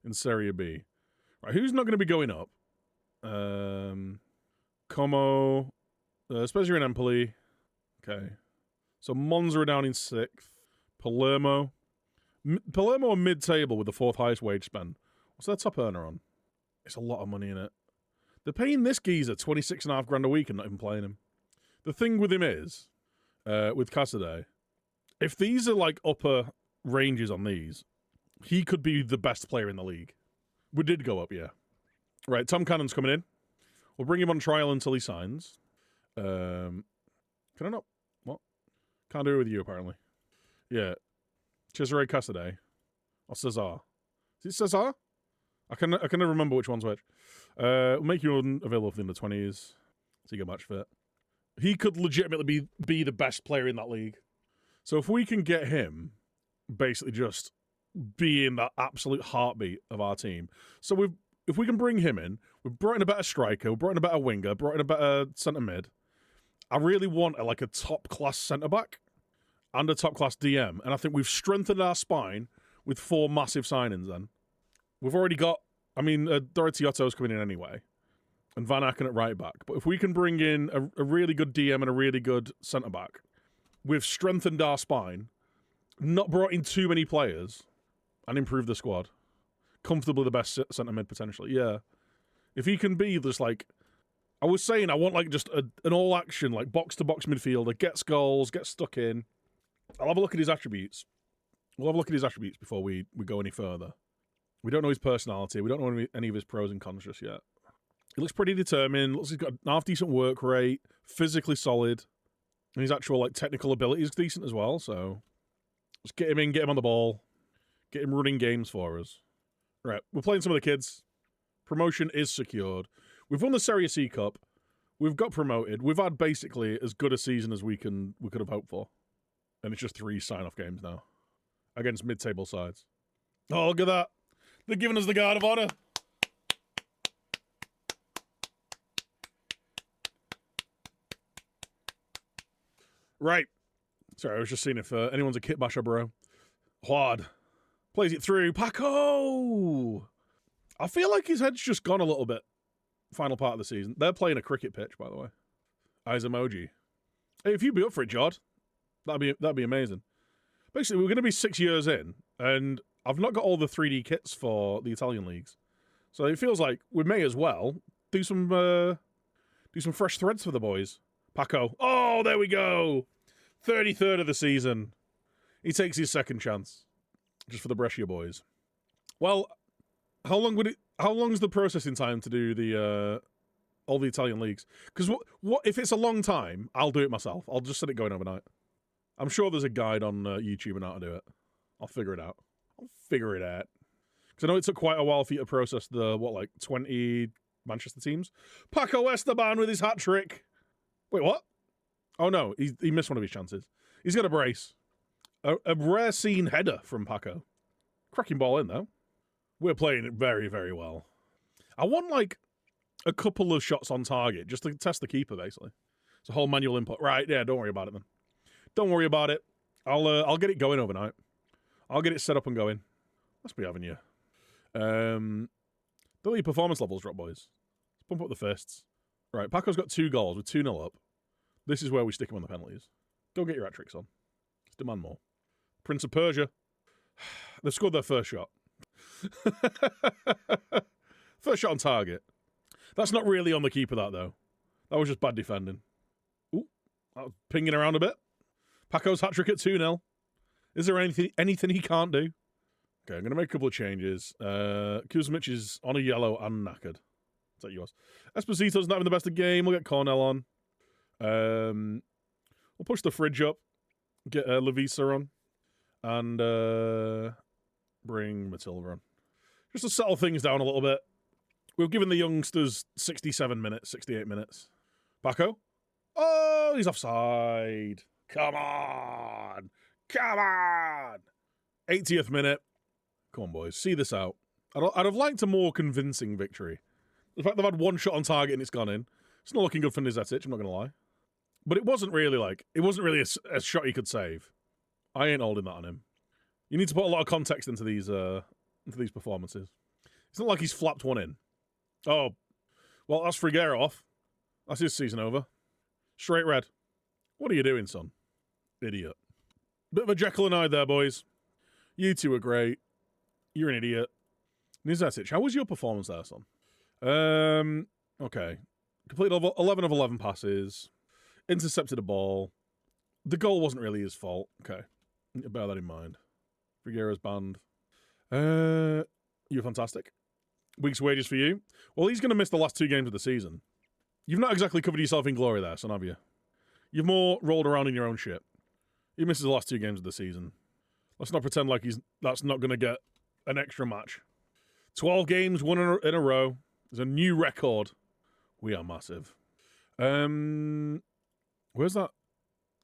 in Serie B? Right, who's not going to be going up? Como, Spezia and Empoli. Okay. So Monza are down in 6th. Palermo. Palermo are mid-table with the 4th highest wage spend. What's their top earner on? It's a lot of money in it. They're paying this geezer 26.5 grand a week and not even playing him. The thing with him is, with Casade, if these are like upper ranges on these, he could be the best player in the league. We did go up, yeah. Right, Tom Cannon's coming in. We'll bring him on trial until he signs. Can I not? What? Can't do it with you, apparently. Yeah. Cesare Casade. Or Cesar. Is it Cesar? I can never remember which one's which. We'll make you available within the 20s. So you get match fit. He could legitimately be the best player in that league. So if we can get him basically just being that absolute heartbeat of our team. So if we can bring him in, we've brought in a better striker, we've brought in a better winger, brought in a better centre mid. I really want a top class centre back and a top class DM, and I think we've strengthened our spine with 4 massive signings. Then we've already got. Dorothiotto's coming in anyway, and Van Aken at right back. But if we can bring in a really good DM and a really good centre back, we've strengthened our spine, not brought in too many players, and improved the squad. Comfortably the best centre mid potentially. Yeah, if he can be just like. I was saying I want just an all-action, box-to-box midfielder, gets goals, gets stuck in. I'll have a look at his attributes. We'll have a look at his attributes before we go any further. We don't know his personality. We don't know any of his pros and cons just yet. He looks pretty determined. Looks like he's got a half-decent work rate, physically solid, and his actual technical ability is decent as well, so just get him in, get him on the ball, get him running games for us. Right, we're playing some of the kids. Promotion is secured. We've won the Serie C Cup. We've got promoted. We've had basically as good a season as we could have hoped for. And it's just 3 sign-off games now. Against mid-table sides. Oh, look at that. They're giving us the Guard of Honor. Right. Sorry, I was just seeing if anyone's a kit basher, bro. Juad. Plays it through. Paco! I feel like his head's just gone a little bit. Final part of the season. They're playing a cricket pitch, by the way. Eyes emoji. Hey, if you'd be up for it, Jod, that'd be amazing. Basically, we're going to be 6 years in, and I've not got all the 3D kits for the Italian leagues. So it feels like we may as well do some fresh threads for the boys. Paco. Oh, there we go. 33rd of the season. He takes his second chance. Just for the Brescia boys. Well, how long's the processing time to do the all the Italian leagues? Because what if it's a long time, I'll do it myself. I'll just set it going overnight. I'm sure there's a guide on YouTube on how to do it. I'll figure it out. Because I know it took quite a while for you to process the, 20 Manchester teams? Paco Esteban with his hat-trick. Wait, what? Oh, no. He missed one of his chances. He's got a brace. A rare seen header from Paco. Cracking ball in, though. We're playing it very, very well. I want, a couple of shots on target just to test the keeper, basically. It's a whole manual input. Right, yeah, don't worry about it, then. Don't worry about it. I'll get it going overnight. I'll get it set up and going. Must be having you. Don't let your performance levels drop, boys. Let's pump up the fists. Right, Paco's got 2 goals with 2-0 up. This is where we stick him on the penalties. Go get your hat-tricks on. Let's demand more. Prince of Persia. They've scored their first shot. First shot on target. That's not really on the keeper, that, though. That was just bad defending. Ooh, that was pinging around a bit. Paco's hat-trick at 2-0. Is there anything he can't do? Okay, I'm going to make a couple of changes. Kuzmic is on a yellow and knackered. Is that yours? Esposito's not having the best of the game. We'll get Cornell on. We'll push the fridge up. Get Lavisa on. And bring Matilda on. Just to settle things down a little bit. We've given the youngsters 67 minutes, 68 minutes. Paco? Oh, he's offside. Come on. Come on. 80th minute. Come on, boys. See this out. I'd have liked a more convincing victory. The fact they've had one shot on target and it's gone in. It's not looking good for Nizetic, I'm not going to lie. But it wasn't really a shot he could save. I ain't holding that on him. You need to put a lot of context into these performances. It's not like he's flapped one in. Oh, well, that's Friguero off. That's his season over. Straight red. What are you doing, son? Idiot. Bit of a Jekyll and Hyde there, boys. You two are great. You're an idiot. Nizetic, how was your performance there, son? Okay. Completed 11 of 11 passes. Intercepted a ball. The goal wasn't really his fault. Okay. Bear that in mind. Friguero's banned. You're fantastic. Week's wages for you. Well, he's going to miss the last 2 games of the season. You've not exactly covered yourself in glory there, son, have you? You've more rolled around in your own shit. He misses the last 2 games of the season. Let's not pretend like that's not going to get an extra match. 12 games, won in a row. There's a new record. We are massive. Where's that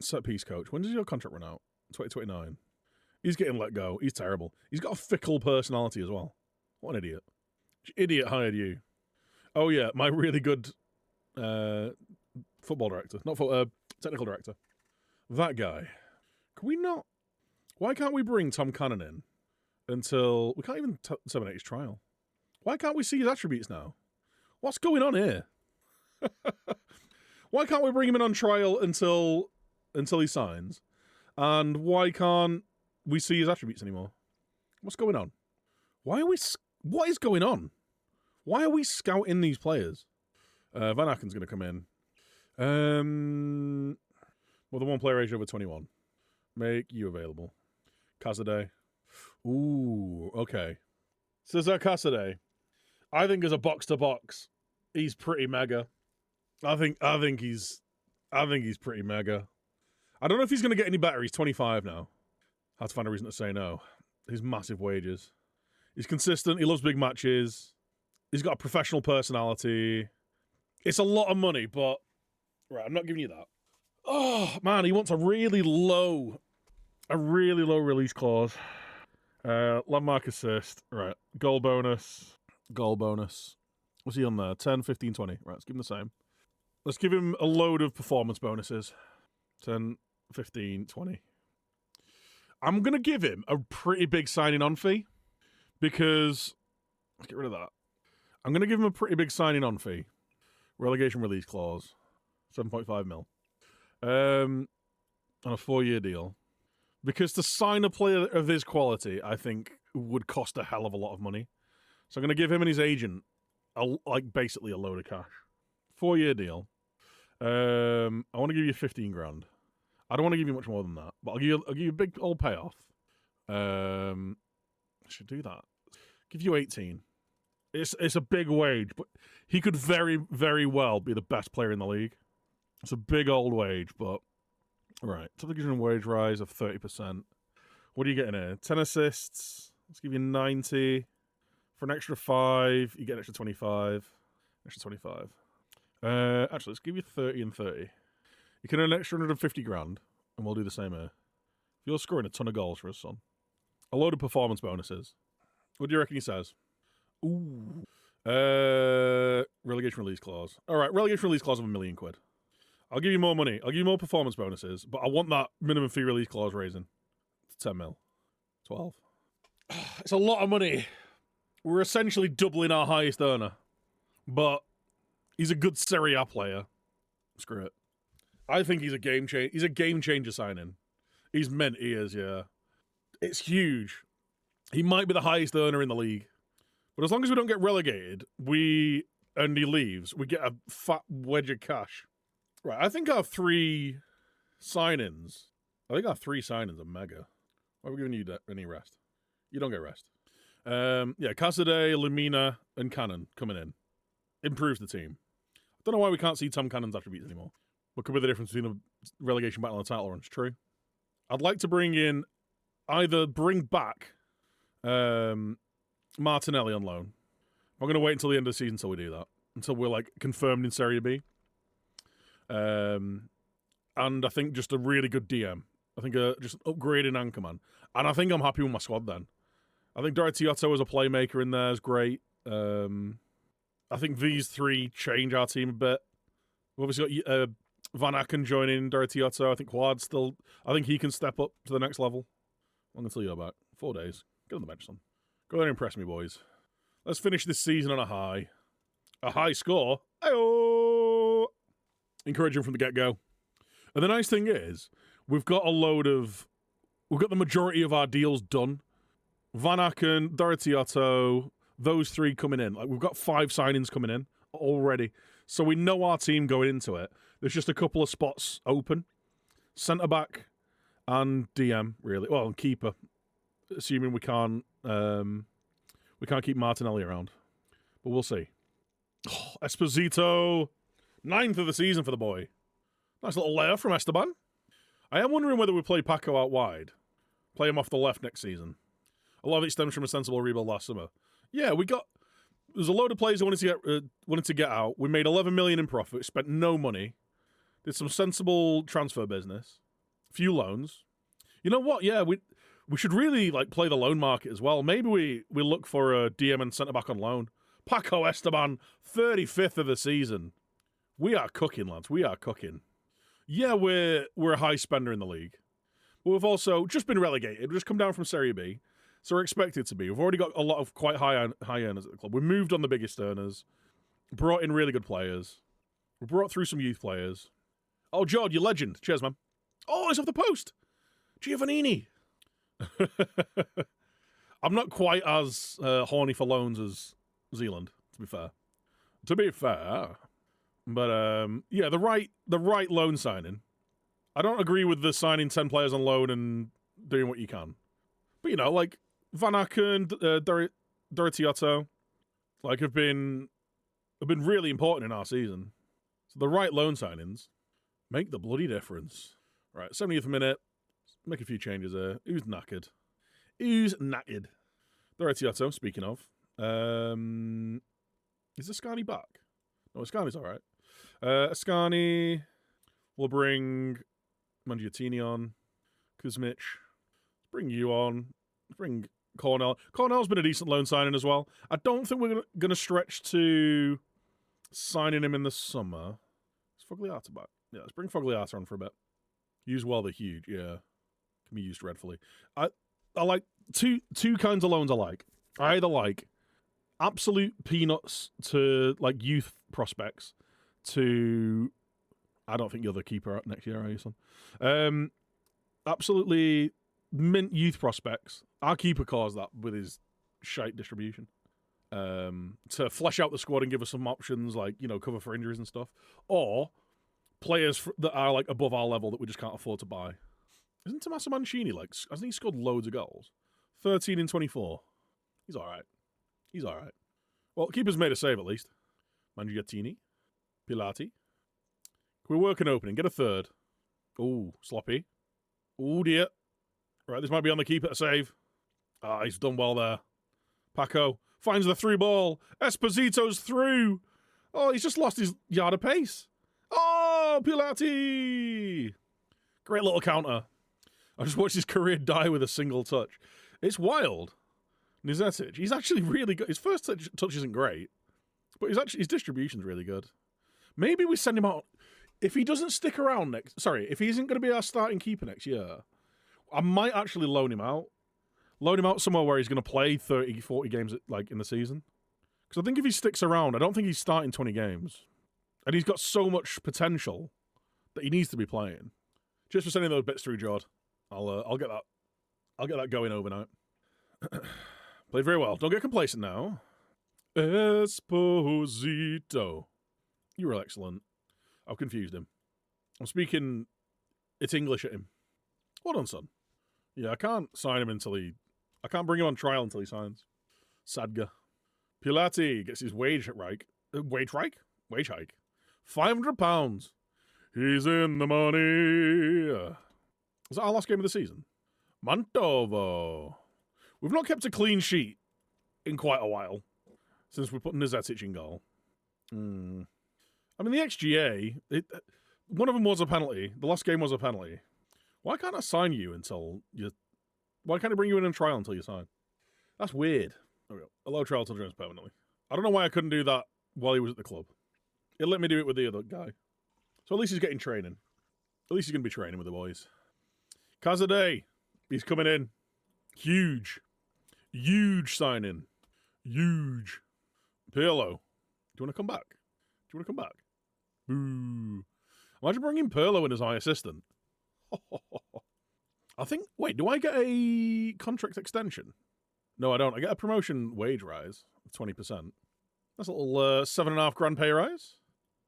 set piece coach? When does your contract run out? 2029. He's getting let go. He's terrible. He's got a fickle personality as well. What an idiot. Which idiot hired you? Oh, yeah, my really good football director. Not technical director. That guy. Can we not... Why can't we bring Tom Cannon in until... We can't even terminate his trial. Why can't we see his attributes now? What's going on here? Why can't we bring him in on trial until he signs? And why can't we see his attributes anymore? What's going on? What is going on? Why are we scouting these players? Van Acken's going to come in. Well, the one player age over 21. Make you available. Casadei. Ooh, okay. Cesar Casadei. I think as a box-to-box, he's pretty mega. I think he's pretty mega. I don't know if he's going to get any better. He's 25 now. I have to find a reason to say no. His massive wages. He's consistent. He loves big matches. He's got a professional personality. It's a lot of money, but... Right, I'm not giving you that. Oh, man, he wants a really low release clause. Landmark assist. Right, goal bonus. What's he on there? 10, 15, 20. Right, let's give him the same. Let's give him a load of performance bonuses. 10, 15, 20. I'm going to give him a pretty big signing on fee because... Let's get rid of that. I'm going to give him a pretty big signing on fee. Relegation release clause. 7.5 mil. On a 4-year deal. Because to sign a player of this quality, I think, would cost a hell of a lot of money. So I'm going to give him and his agent, basically a load of cash. 4-year deal. I want to give you 15 grand. I don't want to give you much more than that, but I'll give you a big old payoff. I should do that. Give you 18. It's a big wage, but he could very, very well be the best player in the league. It's a big old wage, but right. Top division wage rise of 30%. What are you getting here? 10 assists. Let's give you 90. For an extra 5, you get an extra 25. Extra 25. Actually, let's give you 30 and 30. You can earn an extra 150 grand, and we'll do the same here. You're scoring a ton of goals for us, son. A load of performance bonuses. What do you reckon he says? Ooh. Relegation release clause. All right, relegation release clause of £1 million. I'll give you more money. I'll give you more performance bonuses, but I want that minimum fee release clause raising to 10 mil. 12. It's a lot of money. We're essentially doubling our highest earner, but he's a good Serie A player. Screw it. I think he's a game changer. He's a game changer signing. He's meant he is, yeah. It's huge. He might be the highest earner in the league, but as long as we don't get relegated, and he leaves, we get a fat wedge of cash. Right, I think our 3 signings are mega. Why are we giving you any rest? You don't get rest. Yeah, Casadei, Lamina, and Cannon coming in. Improves the team. I don't know why we can't see Tom Cannon's attributes anymore. What could be the difference between a relegation battle and a title run? It's true. I'd like to bring back Martinelli on loan. I'm going to wait until the end of the season until we do that. Until we're confirmed in Serie B. And I think just a really good DM. I think just an upgrading Anchorman. And I think I'm happy with my squad then. I think Doretiotto as a playmaker in there is great. I think these three change our team a bit. We've obviously got Van Aken joining Doretiotto. I think Quad still... I think he can step up to the next level. Long until you're back. 4 days. Get on the bench, son. Go there and impress me, boys. Let's finish this season on a high. A high score. Ayo! Encouraging from the get-go. And the nice thing is, we've got the majority of our deals done. Van Aken, Doretiotto, those three coming in. Like, we've got 5 signings coming in already. So we know our team going into it. There's just a couple of spots open. Centre-back and DM, really. Well, and keeper. Assuming we can't keep Martinelli around. But we'll see. Oh, Esposito. 9th of the season for the boy. Nice little layer from Esteban. I am wondering whether we play Paco out wide. Play him off the left next season. A lot of it stems from a sensible rebuild last summer. Yeah, there's a load of players who wanted to get out. We made 11 million in profit, spent no money, did some sensible transfer business, a few loans. You know what? Yeah, we should really play the loan market as well. Maybe we look for a DM and centre back on loan. Paco Esteban, 35th of the season. We are cooking, lads. We are cooking. Yeah, we're a high spender in the league. But we've also just been relegated. We've just come down from Serie B. So we're expected to be. We've already got a lot of quite high earners at the club. We moved on the biggest earners. Brought in really good players. We brought through some youth players. Oh, Jord, you legend. Cheers, man. Oh, it's off the post. Giovannini. I'm not quite as horny for loans as Zealand, to be fair. But, yeah, the right loan signing. I don't agree with the signing 10 players on loan and doing what you can. But, Van Aken, Doretiotto, have been really important in our season. So the right loan signings make the bloody difference. Right, 70th minute. Make a few changes there. Who's knackered? Doretiotto, speaking of. Is Ascani back? No, Ascani's all right. Ascani will bring Mangiatini on. Kuzmic. Let's bring you on. Let's bring Cornell. Cornell's been a decent loan signing as well. I don't think we're going to stretch to signing him in the summer. Is Fogliata back? Yeah, let's bring Fogliata on for a bit. Use well the huge, yeah. Can be used dreadfully. I like two kinds of loans I like. I either like absolute peanuts to youth prospects to... I don't think you're the keeper next year, are you, son? Absolutely mint youth prospects. Our keeper caused that with his shite distribution. To flesh out the squad and give us some options, cover for injuries and stuff. Or players that are above our level that we just can't afford to buy. Isn't Tommaso Mancini hasn't he scored loads of goals? 13 in 24. He's alright. Well, keeper's made a save at least. Mangiatini. Pilati. Can we work an opening? Get a third. Ooh, sloppy. Ooh, dear. Right, this might be on the keeper to save. Ah, he's done well there. Paco finds the through ball. Esposito's through. Oh, he's just lost his yard of pace. Oh, Pilati. Great little counter. I just watched his career die with a single touch. It's wild. Nizetic, he's actually really good. His first touch isn't great, but his distribution's really good. Maybe we send him out. If he doesn't stick around if he isn't going to be our starting keeper next year, I might actually loan him out. Loan him out somewhere where he's going to play 30, 40 games in the season. Because I think if he sticks around, I don't think he's starting 20 games. And he's got so much potential that he needs to be playing. Just for sending those bits through, Jord. I'll get that going overnight. Played very well. Don't get complacent now. Esposito. You were excellent. I've confused him. I'm speaking it's English at him. Well done, son. Yeah, I can't sign him I can't bring him on trial until he signs. Sadga. Pilati gets his wage hike. Wage hike? £500. He's in the money. Is that our last game of the season? Mantovo. We've not kept a clean sheet in quite a while since we put Nizetic in goal. I mean, the XGA, one of them was a penalty. The last game was a penalty. Why can't I sign you until you... Why can't I bring you in and trial until you sign? That's weird. There we go. Allow trial till joins permanently. I don't know why I couldn't do that while he was at the club. It let me do it with the other guy. So at least he's getting training. At least he's going to be training with the boys. Kazade. He's coming in. Huge. Huge signing. Huge. Pirlo. Do you want to come back? Do you want to come back? Boo. Imagine bringing Pirlo in as my assistant. I think... Wait, do I get a contract extension? No, I don't. I get a promotion wage rise of 20%. That's a little $7.5 pay rise.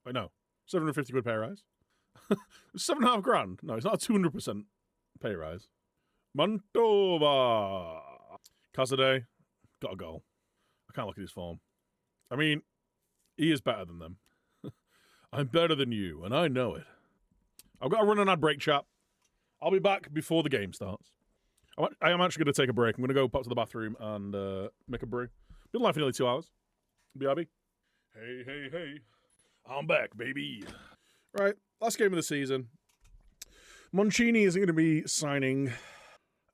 Wait, no. 750 quid pay rise. 7.5 grand. No, it's not a 200% pay rise. Montova. Casade. Got a goal. I can't look at his form. I mean, he is better than them. I'm better than you, and I know it. I've got to run an ad break, chap. I'll be back before the game starts. I am actually going to take a break. I'm going to go pop to the bathroom and make a brew. Been live for nearly 2 hours. BRB. Hey, hey, hey. I'm back, baby. Right, last game of the season. Mancini isn't going to be signing.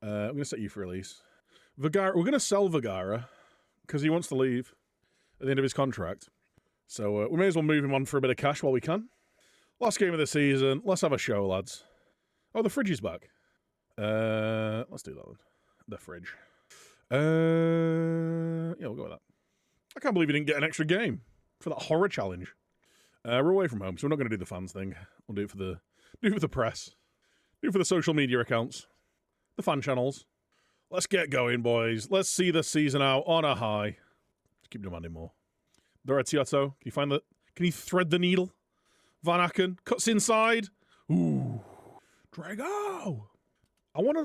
I'm going to set you for release. Vergara. We're going to sell Vergara because he wants to leave at the end of his contract. So we may as well move him on for a bit of cash while we can. Last game of the season. Let's have a show, lads. Oh, the fridge is back. Let's do that one. The fridge. Yeah, we'll go with that. I can't believe he didn't get an extra game for that horror challenge. We're away from home, so we're not going to do the fans thing. We'll do it for the press. Do it for the social media accounts. The fan channels. Let's get going, boys. Let's see the season out on a high. Just keep demanding more. Doratiotto, can you thread the needle? Van Aken cuts inside. Ooh. Drago. I want to,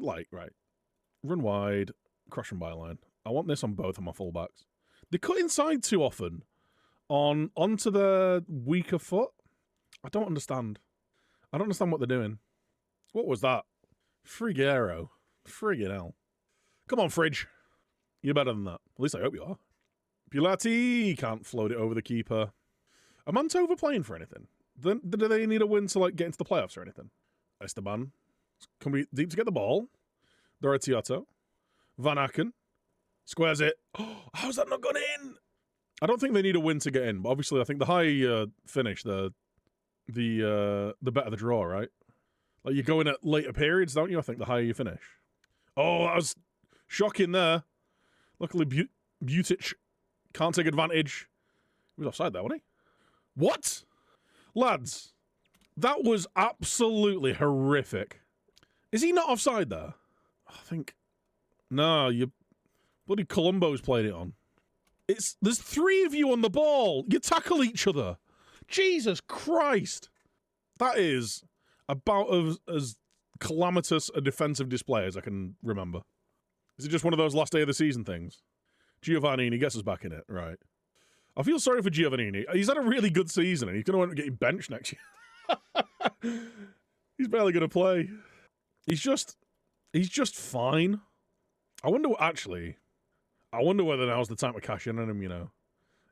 run wide, cross from byline. I want this on both of my fullbacks. They cut inside too often onto the weaker foot. I don't understand. I don't understand what they're doing. What was that? Frigero. Friggin' hell. Come on, Fridge. You're better than that. At least I hope you are. Pilati can't float it over the keeper. Are Mantova playing for anything? Do they need a win to get into the playoffs or anything? Esteban. Can we deep to get the ball? Doratiotto. Van Aken. Squares it. Oh, how's that not gone in? I don't think they need a win to get in, but obviously I think the higher finish, the better the draw, right? Like you go in at later periods, don't you? I think the higher you finish. Oh, that was shocking there. Luckily, Butic can't take advantage. He was offside there, wasn't he? What? Lads, that was absolutely horrific. Is he not offside there? I think... No, you... Bloody Columbo's played it on. There's 3 of you on the ball. You tackle each other. Jesus Christ. That is about as calamitous a defensive display as I can remember. Is it just one of those last day of the season things? Giovannini gets us back in it, right. I feel sorry for Giovannini. He's had a really good season and he's going to end up getting benched next year. He's barely going to play. He's just fine. I wonder whether now's the time to cash in on him, you know.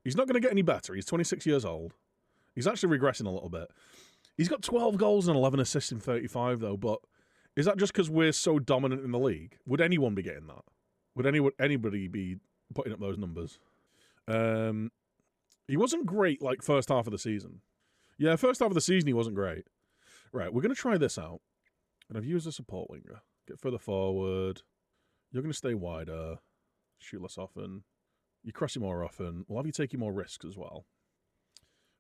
He's not going to get any better. He's 26 years old. He's actually regressing a little bit. He's got 12 goals and 11 assists in 35, though, but is that just because we're so dominant in the league? Would anyone be getting that? Would anybody be putting up those numbers? He wasn't great, first half of the season. Yeah, first half of the season he wasn't great. Right, we're going to try this out. And I've used a support winger. Get further forward. You're going to stay wider. Shoot less often. You cross him more often. We'll have you taking more risks as well.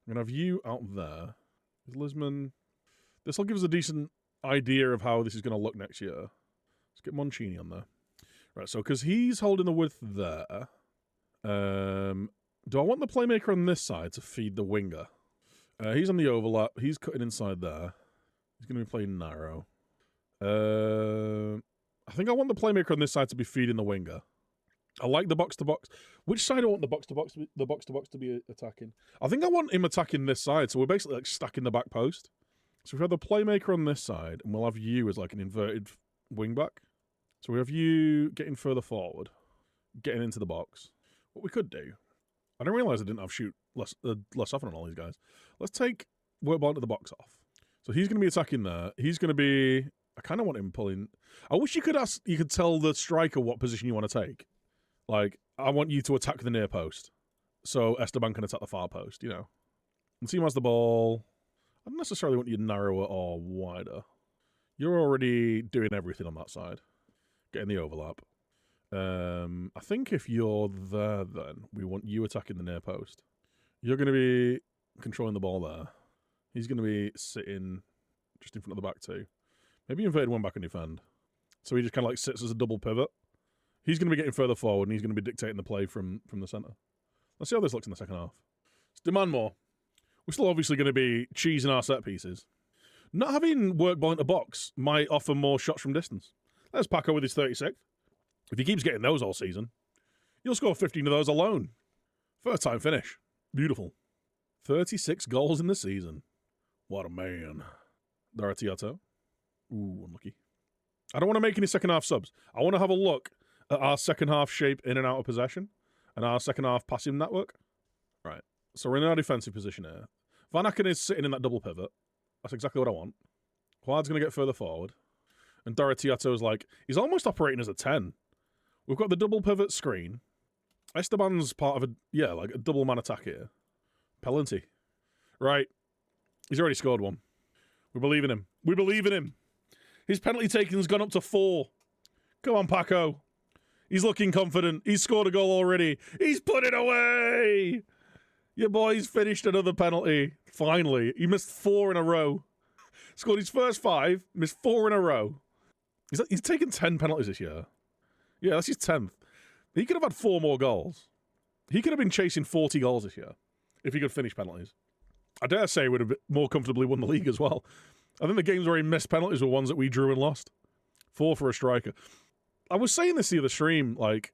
I'm going to have you out there. Is Lisman... This will give us a decent idea of how this is going to look next year. Let's get Mancini on there. Right, so because he's holding the width there... do I want the playmaker on this side to feed the winger? He's on the overlap. He's cutting inside there. He's going to be playing narrow. I think I want the playmaker on this side to be feeding the winger. I like the box-to-box. Which side do I want the box-to-box to be attacking? I think I want him attacking this side, so we're basically stacking the back post. So we have the playmaker on this side, and we'll have you as an inverted wing-back. So we have you getting further forward, getting into the box. What we could do... I didn't realise I didn't have shoot less often on all these guys. Let's take work ball into the box off. So he's going to be attacking there. He's going to be... I kind of want him pulling... I wish you could tell the striker what position you want to take. Like, I want you to attack the near post, so Esteban can attack the far post, you know. The team has the ball. I don't necessarily want you narrower or wider. You're already doing everything on that side. Getting the overlap. I think if you're there, then we want you attacking the near post. You're going to be controlling the ball there. He's going to be sitting just in front of the back two. Maybe inverted one back and defend. So he just kind of like sits as a double pivot. He's going to be getting further forward, and he's going to be dictating the play from the centre. Let's see how this looks in the second half. Let's demand more. We're still obviously going to be cheesing our set pieces. Not having work ball into box might offer more shots from distance. There's Paco with his 36th. If he keeps getting those all season, you'll score 15 of those alone. First time finish. Beautiful. 36 goals in the season. What a man. Daratiato. Ooh, unlucky. I don't want to make any second half subs. I want to have a look at our second half shape in and out of possession and our second half passing network. Right. So we're in our defensive position here. Van Aken is sitting in that double pivot. That's exactly what I want. Quad's going to get further forward. And Doratiato's like, he's almost operating as a 10. We've got the double pivot screen. Esteban's part of a double man attack here. Pellanty. Right. He's already scored one. We believe in him. We believe in him. His penalty taking's gone up to 4. Come on, Paco. He's looking confident. He's scored a goal already. He's put it away. Your boy's finished another penalty. Finally. He missed 4 in a row. Scored his first 5, missed 4 in a row. He's taken 10 penalties this year. Yeah, that's his 10th. He could have had 4 more goals. He could have been chasing 40 goals this year if he could finish penalties. I dare say he would have more comfortably won the league as well. I think the games where he missed penalties were ones that we drew and lost. 4 for a striker. I was saying this the other stream, like,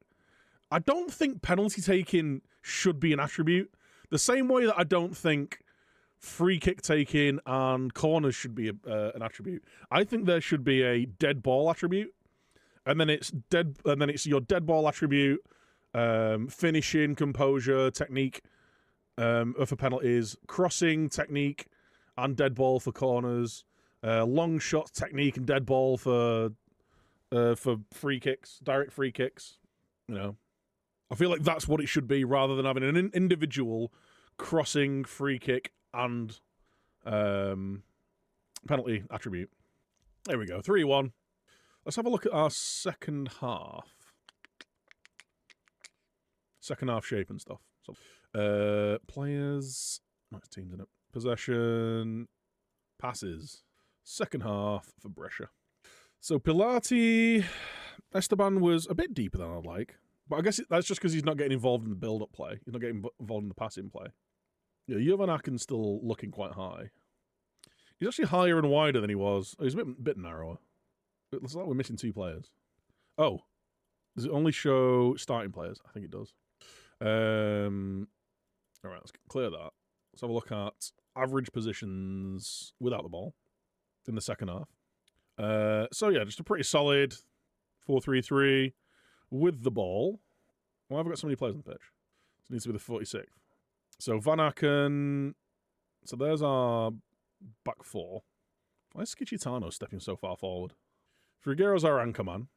I don't think penalty taking should be an attribute. The same way that I don't think free kick taking and corners should be an attribute. I think there should be a dead ball attribute, and then it's your dead ball attribute, finishing, composure, technique for penalties, crossing, technique, and dead ball for corners, long shot, technique, and dead ball for free kicks, direct free kicks. You know, I feel like that's what it should be, rather than having an individual crossing, free kick, and penalty attribute. There we go, 3-1. Let's have a look at our second half. Second half shape and stuff. So, players, nice teams in it. Possession, passes. Second half for Brescia. So Pilati, Esteban was a bit deeper than I'd like. But I guess that's just because he's not getting involved in the build-up play. He's not getting involved in the passing play. Yeah, Jovan Aken's still looking quite high. He's actually higher and wider than he was. Oh, he's a bit narrower. It looks like we're missing 2 players. Oh. Does it only show starting players? I think it does. All right, let's clear that. Let's have a look at average positions without the ball in the second half. So, yeah, just a pretty solid 4-3-3 with the ball. Why have I got so many players on the pitch? It needs to be the 46th. So, Van Aken. So, there's our back 4. Why is Schicitano stepping so far forward? Friguero's our anchor man.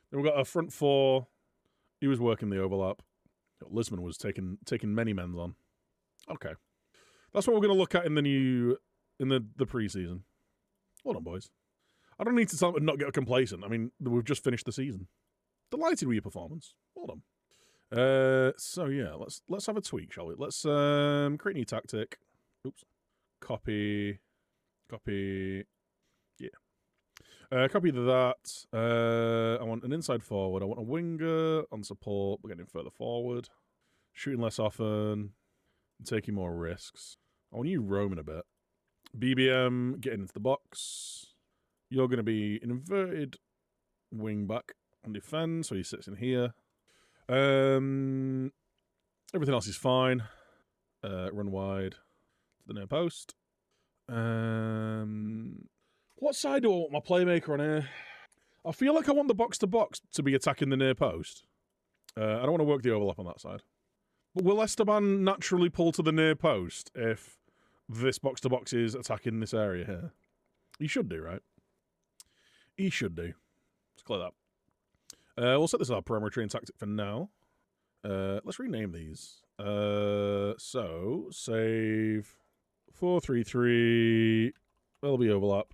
Then we've got a front 4. He was working the overlap. Lisman was taking many men's on. Okay. That's what we're going to look at in the pre-season. Hold on, boys. I don't need to not get complacent. I mean, we've just finished the season. Delighted with your performance. Well done. So yeah, let's have a tweak, shall we? Let's create a new tactic. Oops. Copy. Yeah. Copy that. I want an inside forward. I want a winger on support. We're getting further forward. Shooting less often. Taking more risks. I want you roaming a bit. BBM getting into the box. You're going to be an inverted wing back on defend, so he sits in here. Everything else is fine. Run wide to the near post. What side do I want my playmaker on here? I feel like I want the box-to-box to be attacking the near post. I don't want to work the overlap on that side. But will Esteban naturally pull to the near post if this box-to-box is attacking this area here? He should do, right? He should do. Let's clear that. We'll set this as our perimetry and tactic for now. Let's rename these. So save 433. There'll be overlap.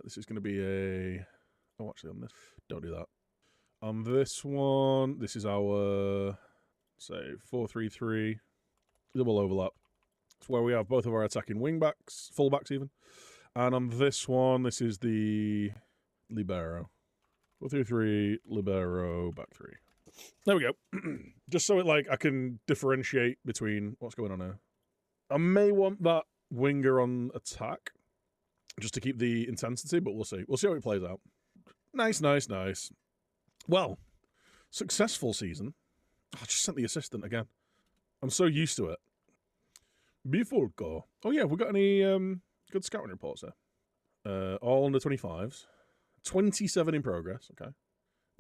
This is going to be a. Oh, actually, on this, don't do that. On this one, this is our save 433. Double overlap. It's where we have both of our attacking wingbacks, fullbacks even. And on this one, this is the libero. 433, libero, back three. There we go. Just so I can differentiate between what's going on here. I may want that winger on attack, just to keep the intensity, but we'll see. We'll see how it plays out. Nice. Well, successful season. I just sent the assistant again. I'm so used to it. Bifulco. Oh yeah, we got any good scouting reports there? All under 25s. 27 in progress. Okay.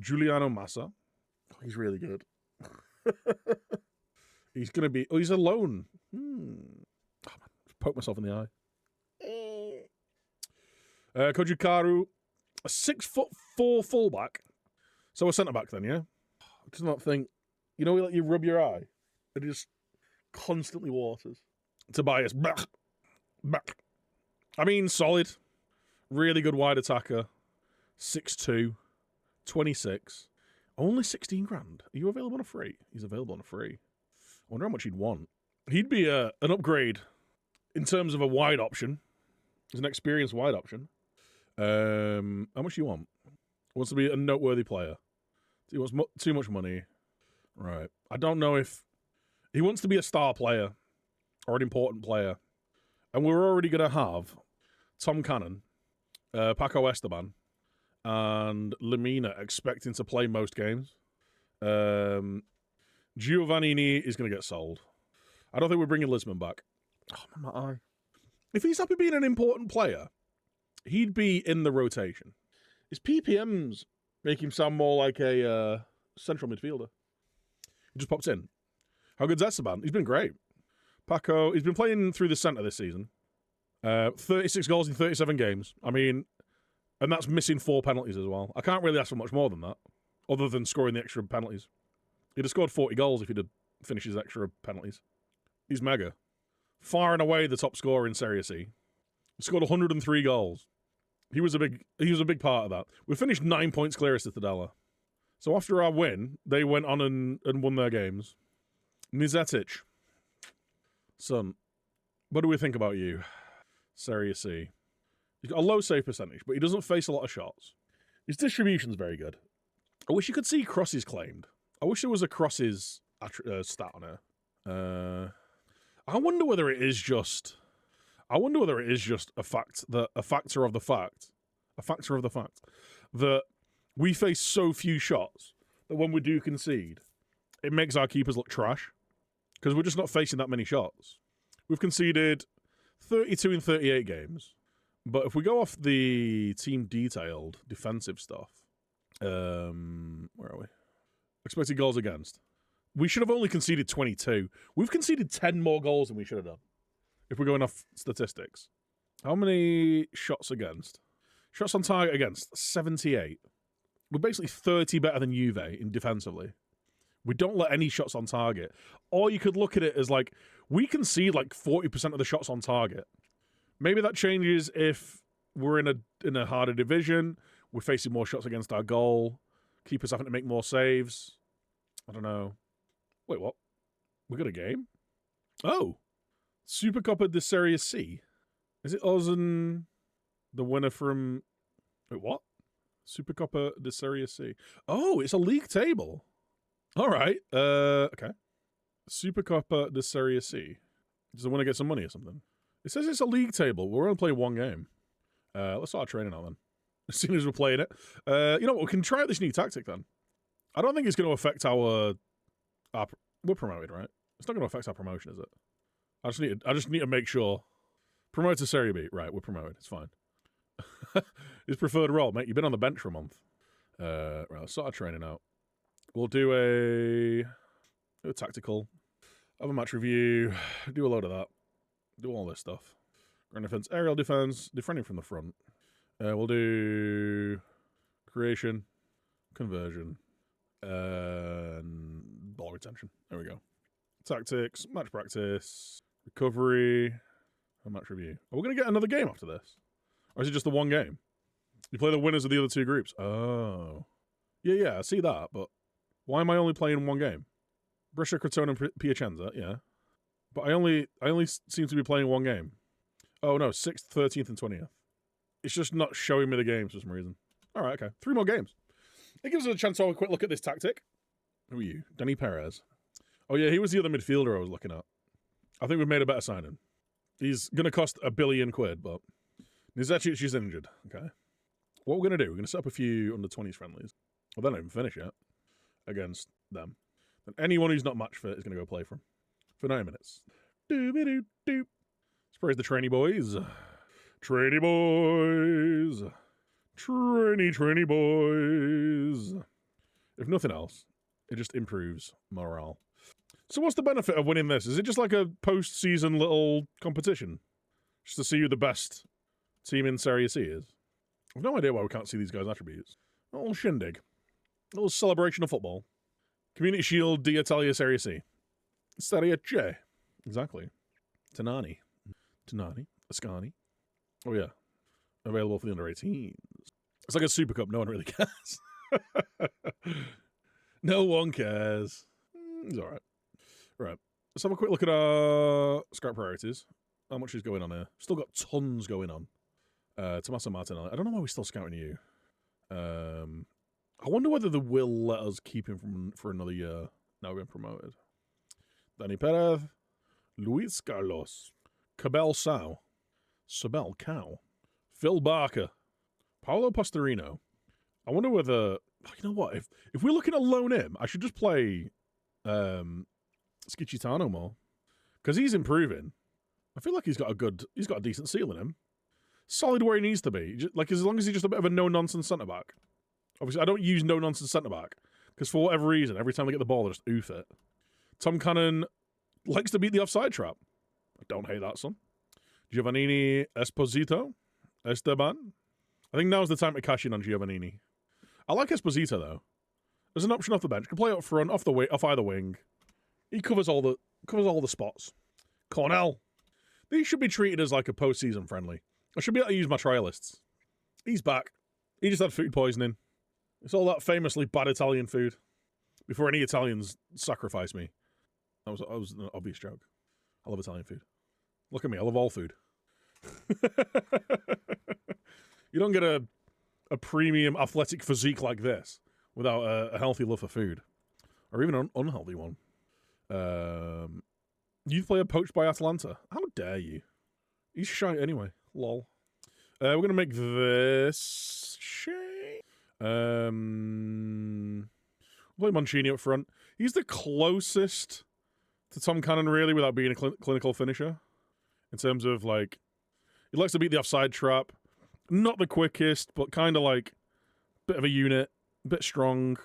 Giuliano Massa. Oh, he's really good. He's going to be... Oh, he's a loan. Oh, man. Poke myself in the eye. Kojukaru. A 6'4" fullback. So a centre-back then, yeah? I do not think... You know, you rub your eye. It just constantly waters. Tobias. Back. I mean, solid. Really good wide attacker. 6'2". 26. Only 16 grand. Are you available on a free? He's available on a free. I wonder how much he'd want. He'd be an upgrade in terms of a wide option. He's an experienced wide option. How much do you want? Wants to be a noteworthy player. He wants too much money. Right. I don't know if... He wants to be a star player or an important player. And we're already going to have Tom Cannon, Paco Esteban, and Lamina expecting to play most games. Giovannini is going to get sold. I don't think we're bringing Lisbon back. Oh, my eye. If he's happy being an important player, he'd be in the rotation. His PPMs make him sound more like a central midfielder. He just pops in. How good's Esteban? He's been great. Paco, he's been playing through the centre this season. 36 goals in 37 games. I mean, and that's missing 4 penalties as well. I can't really ask for much more than that, other than scoring the extra penalties. He'd have scored 40 goals if he'd have finished his extra penalties. He's mega. Far and away the top scorer in Serie C. He scored 103 goals. He was a big part of that. We finished 9 points clear of Cittadella. So after our win, they went on and won their games. Nizetic. Son, what do we think about you? Serie C. He's got a low save percentage, but he doesn't face a lot of shots. His distribution's very good. I wish you could see crosses claimed. I wish there was a crosses stat on her. I wonder whether it is just a factor of the fact that we face so few shots that when we do concede, it makes our keepers look trash because we're just not facing that many shots. We've conceded 32 in 38 games, but if we go off the team detailed defensive stuff, where are we? Expected goals against. We should have only conceded 22. We've conceded 10 more goals than we should have done. If we're going off statistics. How many shots against? Shots on target against, 78. We're basically 30 better than Juve in defensively. We don't let any shots on target. Or you could look at it as like, we concede like 40% of the shots on target. Maybe that changes if we're in a harder division, we're facing more shots against our goal, keepers having to make more saves. I don't know. Wait, what? We got a game? Oh. Supercoppa de Serie C. Is it us and the winner from... Wait, what? Supercoppa de Serie C. Oh, it's a league table. All right. Okay. Supercoppa de Serie C. Does the winner get some money or something? It says it's a league table. We're only playing one game. Let's start training now then. As soon as we're playing it. You know what? We can try out this new tactic then. I don't think it's going to affect our we're promoted, right? It's not going to affect our promotion, is it? I just need to make sure. Promoted to Serie B. Right, we're promoted. It's fine. His preferred role, mate. You've been on the bench for a month. Right, let's start training out. We'll do a tactical. Have a match review. Do a load of that. Do all this stuff. Ground defense, aerial defense, defending from the front. We'll do creation, conversion, and ball retention. There we go. Tactics, match practice, recovery, and match review. Are we going to get another game after this? Or is it just the one game? You play the winners of the other two groups. Oh. Yeah, I see that, but why am I only playing one game? Brescia, Crotone, and Piacenza, yeah. But I only seem to be playing one game. Oh no, 6th, 13th, and 20th. It's just not showing me the games for some reason. All right, okay. 3 more games. It gives us a chance to have a quick look at this tactic. Who are you? Danny Perez. Oh yeah, he was the other midfielder I was looking at. I think we've made a better signing. He's going to cost £1 billion, but Nizacic is injured. Okay. What we're going to do, we're going to set up a few under-20s friendlies. Well, they don't even finish yet against them. And anyone who's not match fit is going to go play for him for 9 minutes. Doo-be-doo-doo. Let's praise the trainee boys. Trainee boys. Trainee boys. If nothing else, it just improves morale. So what's the benefit of winning this? Is it just like a post-season little competition? Just to see who the best team in Serie C is? I've no idea why we can't see these guys' attributes. A little shindig. A little celebration of football. Community Shield d'Italia Serie C. Serie C. Exactly. Tanani. Ascani. Oh yeah. Available for the under-18s. It's like a Super Cup. No one really cares. No one cares. It's alright. Right. Let's have a quick look at our scrap priorities. How much is going on here? Still got tons going on. Tommaso Martinelli. I don't know why we're still scouting you. I wonder whether they will let us keep him for another year. Now we're being promoted. Danny Perez. Luis Carlos. Cabel Sao. Sabel Cow. Phil Barker. Paolo Pastorino. I wonder whether... You know what? If we're looking to loan him, I should just play Schicitano more. Because he's improving. I feel like he's got a decent ceiling in him. Solid where he needs to be. Like, as long as he's just a bit of a no-nonsense centre-back. Obviously, I don't use no-nonsense centre-back. Because for whatever reason, every time they get the ball, they just oof it. Tom Cannon likes to beat the offside trap. I don't hate that, son. Giovannini Esposito. Esteban. I think now's the time to cash in on Giovannini. I like Esposito, though. There's an option off the bench. Can play up front, off either wing. He covers all the spots. Cornell. These should be treated as like a post-season friendly. I should be able to use my trialists. He's back. He just had food poisoning. It's all that famously bad Italian food. Before any Italians sacrifice me. That was an obvious joke. I love Italian food. Look at me. I love all food. You don't get a premium athletic physique like this without a healthy love for food. Or even an unhealthy one. Youth player poached by Atalanta. How dare you? He's shy anyway. Lol. We're going to make this... Play Mancini up front. He's the closest to Tom Cannon, really, without being a clinical finisher. In terms of, like... He likes to beat the offside trap. Not the quickest, but kind of like... Bit of a unit. Bit strong.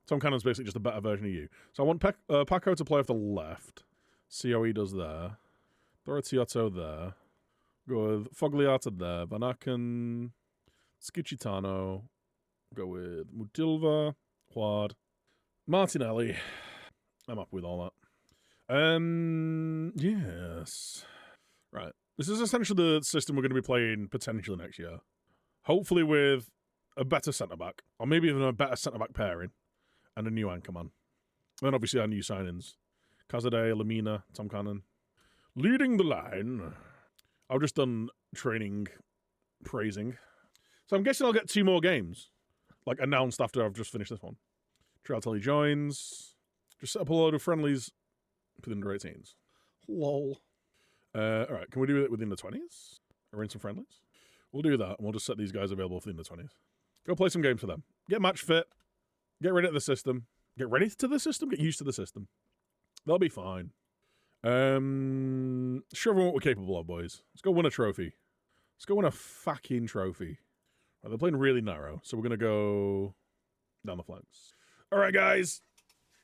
Tom Cannon's basically just a better version of you. So I want Paco to play off the left. See how he does there. Doratiotto there. Go with Fogliata there. Van Aken. Schicitano. Go with Mutilva. Huard. Martinelli. I'm up with all that. Yes. Right. This is essentially the system we're going to be playing potentially next year. Hopefully with a better centre-back. Or maybe even a better centre-back pairing. And a new anchor man. And obviously our new signings. Cazadei, Lamina, Tom Cannon. Leading the line. I've just done training praising. So I'm guessing I'll get 2 more games. Like announced after I've just finished this one. Trialtelli joins. Just set up a load of friendlies for the under-18s. Lol. Alright, can we do it within the 20s? Arrange some friendlies? We'll do that, and we'll just set these guys available for the under-20s. Go play some games for them. Get match fit. Get ready to the system. Get ready to the system? Get used to the system. They'll be fine. Show everyone what we're capable of, boys. Let's go win a trophy. Let's go win a fucking trophy. Right, they're playing really narrow, so we're going to go down the flanks. All right, guys.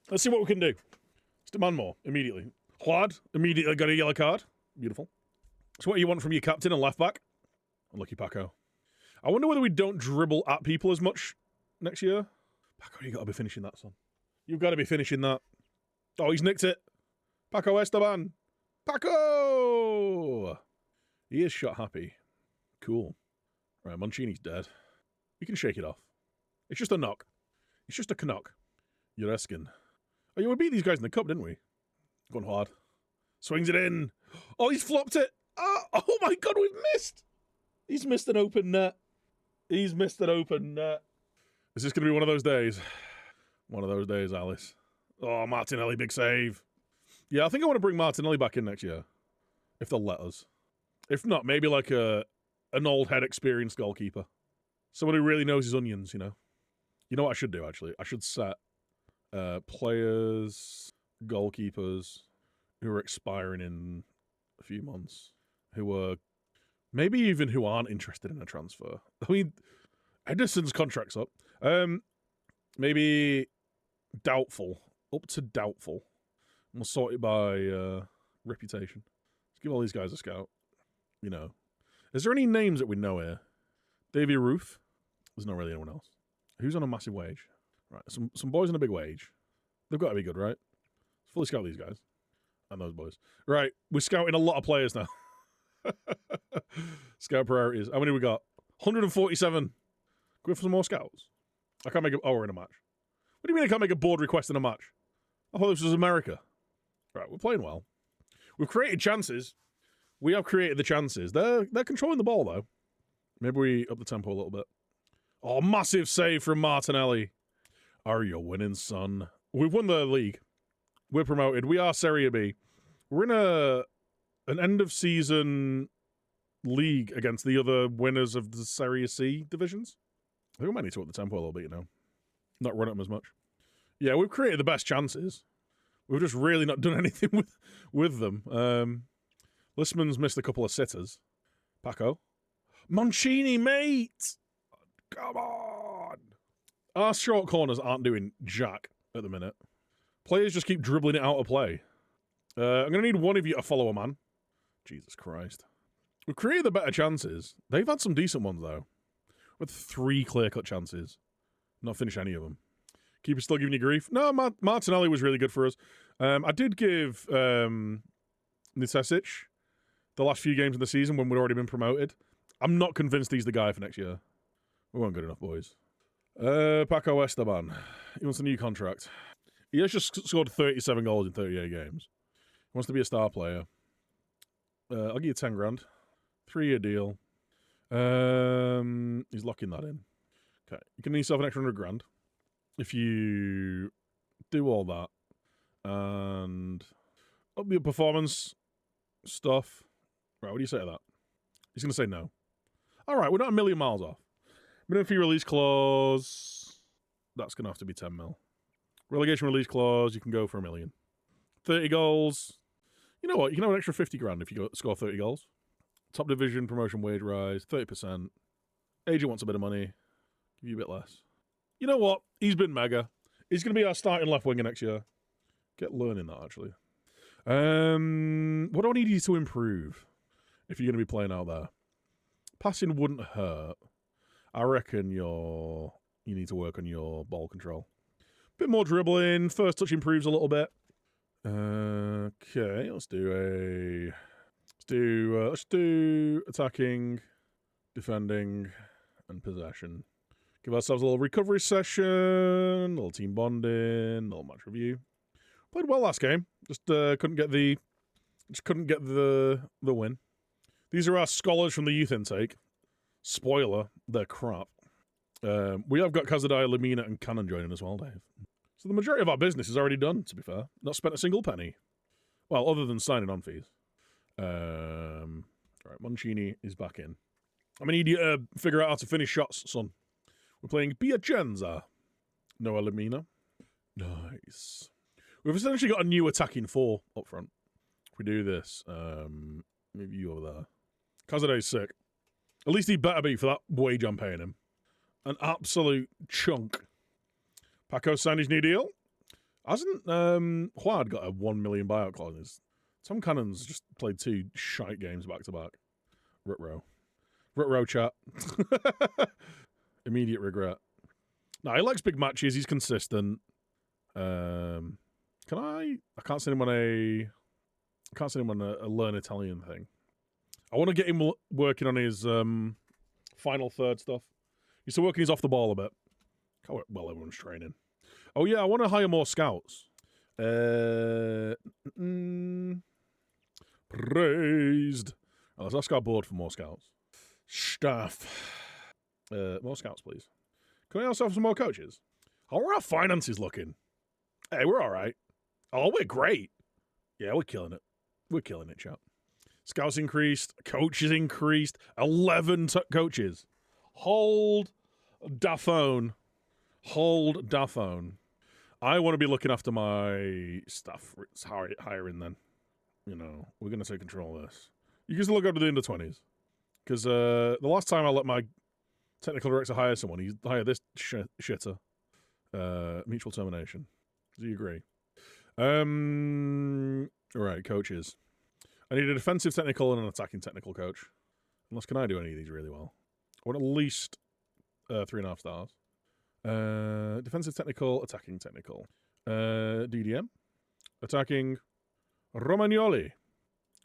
Let's see what we can do. Let's demand more immediately. Huard immediately got a yellow card. Beautiful. So what do you want from your captain and left back? Unlucky Paco. I wonder whether we don't dribble at people as much next year. Paco, you got to be finishing that, son. You've got to be finishing that. Oh, he's nicked it. Paco Esteban. Paco! He is shot happy. Cool. Right, Mancini's dead. You can shake it off. It's just a knock. It's just a knock. Ureskin. Oh, yeah, we beat these guys in the cup, didn't we? Going hard. Swings it in. Oh, he's flopped it. Oh my God, we've missed. He's missed an open net. He's missed an open net. Is this going to be one of those days? One of those days, Alice. Oh, Martinelli, big save. Yeah, I think I want to bring Martinelli back in next year. If they'll let us. If not, maybe like an old head experienced goalkeeper. Someone who really knows his onions, you know. You know what I should do, actually? I should set players, goalkeepers who are expiring in a few months, who are maybe even who aren't interested in a transfer. I mean, Edison's contract's up. Maybe doubtful, up to doubtful. We'll sort it by reputation. Let's give all these guys a scout. You know, is there any names that we know here? Davy Ruth. There's not really anyone else. Who's on a massive wage? Right, some boys on a big wage. They've got to be good, right? Let's fully scout these guys. And those boys. Right, we're scouting a lot of players now. Scout priorities. How many we got? 147. Can we have some more scouts? I can't make a... Oh, we're in a match. What do you mean I can't make a board request in a match? I thought this was America. Right, we're playing well. We've created chances. We have created the chances. They're controlling the ball, though. Maybe we up the tempo a little bit. Oh, massive save from Martinelli. Are you winning, son? We've won the league. We're promoted. We are Serie B. We're in an end-of-season league against the other winners of the Serie C divisions. I think we might need to up the tempo a little bit, you know. Not run at them as much. Yeah, we've created the best chances. We've just really not done anything with them. Listman's missed a couple of sitters. Paco. Mancini, mate! Come on! Our short corners aren't doing jack at the minute. Players just keep dribbling it out of play. I'm going to need one of you to follow a man. Jesus Christ. We've created the better chances. They've had some decent ones, though. With 3 clear-cut chances. Not finished any of them. Keeper's still giving you grief? No, Martinelli was really good for us. I did give Nisesic the last few games of the season when we'd already been promoted. I'm not convinced he's the guy for next year. We weren't good enough, boys. Paco Esteban. He wants a new contract. He has just scored 37 goals in 38 games. He wants to be a star player. I'll give you 10 grand. 3-year deal. He's locking that in. Okay. You can need yourself an extra 100 grand. If you do all that and up your performance stuff. Right, what do you say to that? He's going to say no. All right, we're not a million miles off. Minimum fee release clause. That's going to have to be 10 mil. Relegation release clause, you can go for 1 million. 30 goals. You know what? You can have an extra 50 grand if you score 30 goals. Top division, promotion, wage rise, 30%. Agent wants a bit of money. Give you a bit less. You know what? He's been mega. He's going to be our starting left winger next year. Get learning that, actually. What do I need you to improve if you're going to be playing out there? Passing wouldn't hurt. I reckon you need to work on your ball control. Bit more dribbling. First touch improves a little bit. Okay, let's do attacking, defending, and possession. Give ourselves a little recovery session, a little team bonding, a little match review. Played well last game. Just couldn't get the win. These are our scholars from the youth intake. Spoiler, they're crap. We have got Cazadai, Lamina, and Cannon joining as well, Dave. So the majority of our business is already done, to be fair. Not spent a single penny. Well, other than signing on fees. Right, Mancini is back in. I'm going to need you to figure out how to finish shots, son. We're playing Piacenza. Noah Lamina. Nice. We've essentially got a new attacking 4 up front. If we do this, maybe you over there. Cazaday's sick. At least he better be for that wage I'm paying him. An absolute chunk. Paco signed his new deal. Hasn't Huad got a 1 million buyout clause? Tom Cannon's just played 2 shite games back-to-back. Rut-row chat. Immediate regret. No, he likes big matches. He's consistent. Can't Can I can't send him on a learn Italian thing. I want to get him working on his final third stuff. He's still working his off the ball a bit. Well, everyone's training. Oh yeah, I want to hire more scouts. Praised. Oh, let's ask our board for more scouts. Staff. More scouts, please. Can we also have some more coaches? How are our finances looking? Hey, we're all right. Oh, we're great. Yeah, we're killing it. We're killing it, chap. Scouts increased. Coaches increased. 11 coaches. Hold da phone. Hold da phone. I want to be looking after my staff hiring then. You know, we're going to take control of this. You can still look up to the under 20s. Because the last time I let my technical director hire someone, he hired this shitter. Mutual termination. Do you agree? Alright, coaches. I need a defensive technical and an attacking technical coach. Unless, can I do any of these really well? I want at least 3.5 stars. Defensive technical, attacking technical. DDM. Attacking Romagnoli.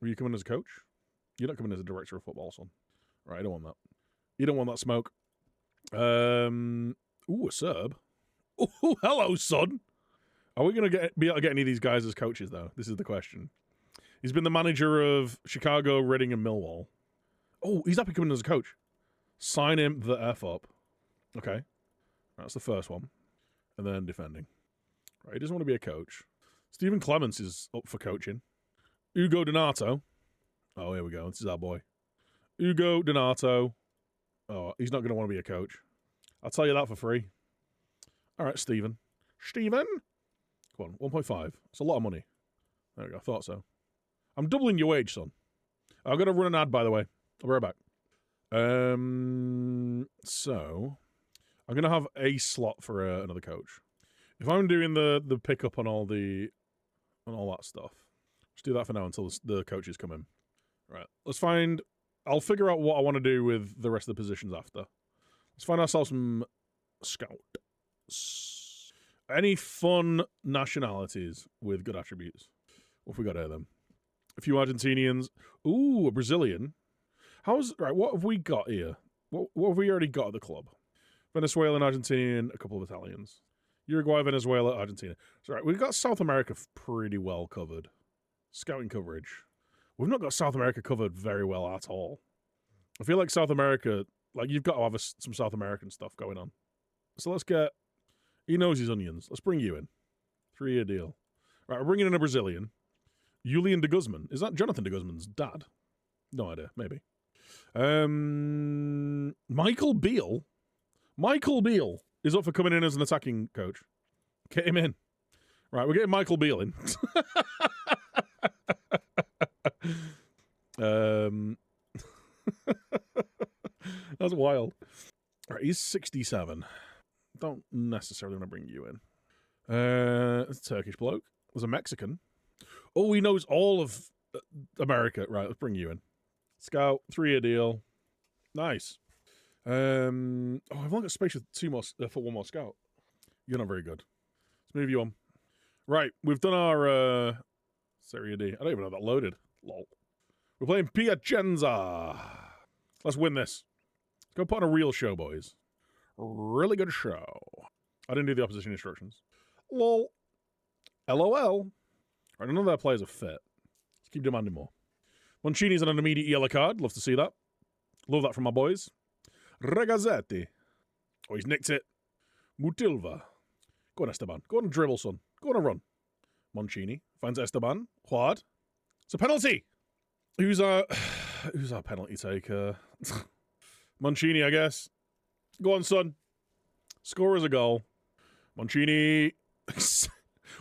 Are you coming as a coach? You're not coming as a director of football, son. Right, I don't want that. You don't want that smoke. Ooh, a Serb. Ooh, hello, son. Are we going to be able to get any of these guys as coaches, though? This is the question. He's been the manager of Chicago, Reading, and Millwall. Oh, he's happy coming as a coach. Sign him the F up. Okay. That's the first one. And then defending. Right, he doesn't want to be a coach. Stephen Clements is up for coaching. Ugo Donato. Oh, here we go. This is our boy. Ugo Donato. Oh, he's not going to want to be a coach. I'll tell you that for free. All right, Stephen. Stephen? Come on, 1.5. It's a lot of money. There we go. I thought so. I'm doubling your wage, son. I've got to run an ad, by the way. I'll be right back. So, I'm going to have a slot for another coach. If I'm doing the pickup on all that stuff, let's do that for now until the coaches come in. Right. I'll figure out what I want to do with the rest of the positions after. Let's find ourselves some scouts. Any fun nationalities with good attributes? What have we got here, then? A few Argentinians. Ooh, a Brazilian. What have we got here? What have we already got at the club? Venezuelan, Argentinian, a couple of Italians. Uruguay, Venezuela, Argentina. So, right, we've got South America pretty well covered. Scouting coverage. We've not got South America covered very well at all. I feel like South America, like, you've got to have some South American stuff going on. So let's get... He knows his onions. Let's bring you in. 3-year deal. Right, we're bringing in a Brazilian. Julian de Guzman. Is that Jonathan de Guzman's dad? No idea. Maybe. Michael Beale. Michael Beale is up for coming in as an attacking coach. Get him in. Right, we're getting Michael Beale in. That's wild. Right, he's 67. Don't necessarily want to bring you in. It's a Turkish bloke. There's a Mexican. Oh, he knows all of America. Right, let's bring you in. Scout, 3-year deal. Nice. I've only got space for one more scout. You're not very good. Let's move you on. Right, we've done our Serie D. I don't even have that loaded. Lol. We're playing Piacenza. Let's win this. Let's go put on a real show, boys. Really good show. I didn't do the opposition instructions. Lol. LOL. Right, none of their players are fit. Let's keep demanding more. Mancini's on an immediate yellow card. Love to see that. Love that from my boys. Ragazzetti. Oh, he's nicked it. Mutilva. Go on, Esteban. Go on and dribble, son. Go on and run. Mancini finds Esteban. Juad. It's a penalty. Who's our penalty taker? Mancini, I guess. Go on, son. Score us a goal. Mancini.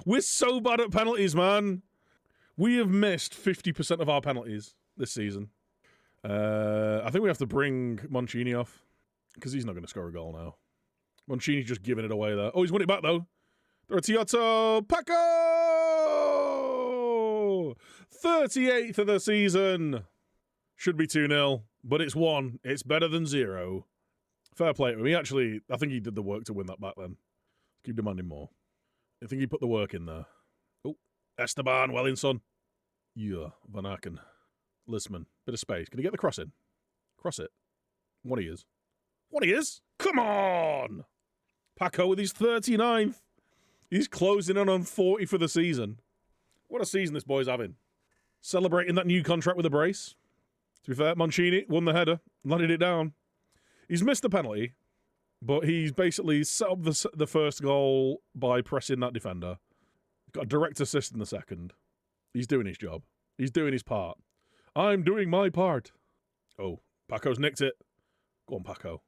We're so bad at penalties, man. We have missed 50% of our penalties this season. I think we have to bring Mancini off because he's not going to score a goal now. Mancini's just giving it away there. Oh, he's won it back, though. Dorotioto Paco! 38th of the season. Should be 2-0, but it's 1. It's better than 0. Fair play to him. I think he did the work to win that back then. Keep demanding more. I think he put the work in there. Oh, Esteban, well in, son. Yeah, Van Aken. Lisman, bit of space. Can he get the cross in? Cross it. What he is. What he is? Come on! Paco with his 39th. He's closing in on 40 for the season. What a season this boy's having. Celebrating that new contract with a brace. To be fair, Mancini won the header, landed it down. He's missed the penalty, but he's basically set up the first goal by pressing that defender. Got a direct assist in the second. He's doing his job. He's doing his part. I'm doing my part. Oh, Paco's nicked it. Go on, Paco.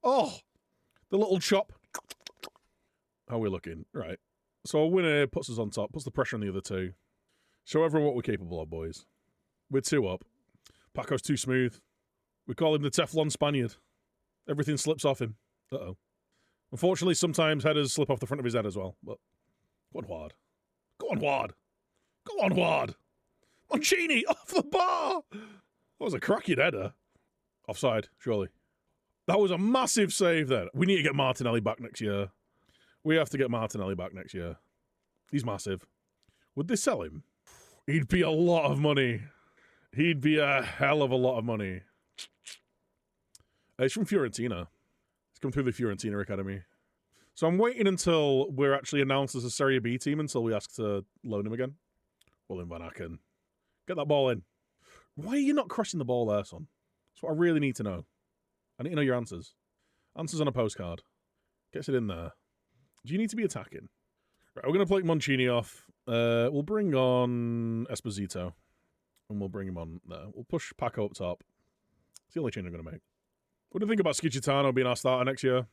Oh, the little chop. How are we looking? Right. So a winner puts us on top, puts the pressure on the other two. Show everyone what we're capable of, boys. We're 2 up. Paco's too smooth. We call him the Teflon Spaniard. Everything slips off him. Uh-oh. Unfortunately, sometimes headers slip off the front of his head as well. But go on, Ward. Go on, Ward. Go on, Ward. Mancini, off the bar. That was a cracking header. Offside, surely. That was a massive save there. We need to get Martinelli back next year. We have to get Martinelli back next year. He's massive. Would they sell him? He'd be a lot of money. He'd be a hell of a lot of money. He's from Fiorentina. He's come through the Fiorentina Academy. So I'm waiting until we're actually announced as a Serie B team until we ask to loan him again. Well, in Van Aken. Get that ball in. Why are you not crushing the ball there, son? That's what I really need to know. I need to know your answers. Answers on a postcard. Gets it in there. Do you need to be attacking? Right, we're going to play Mancini off. We'll bring on Esposito. And we'll bring him on there. We'll push Paco up top. It's the only change I'm going to make. What do you think about Schicitano being our starter next year?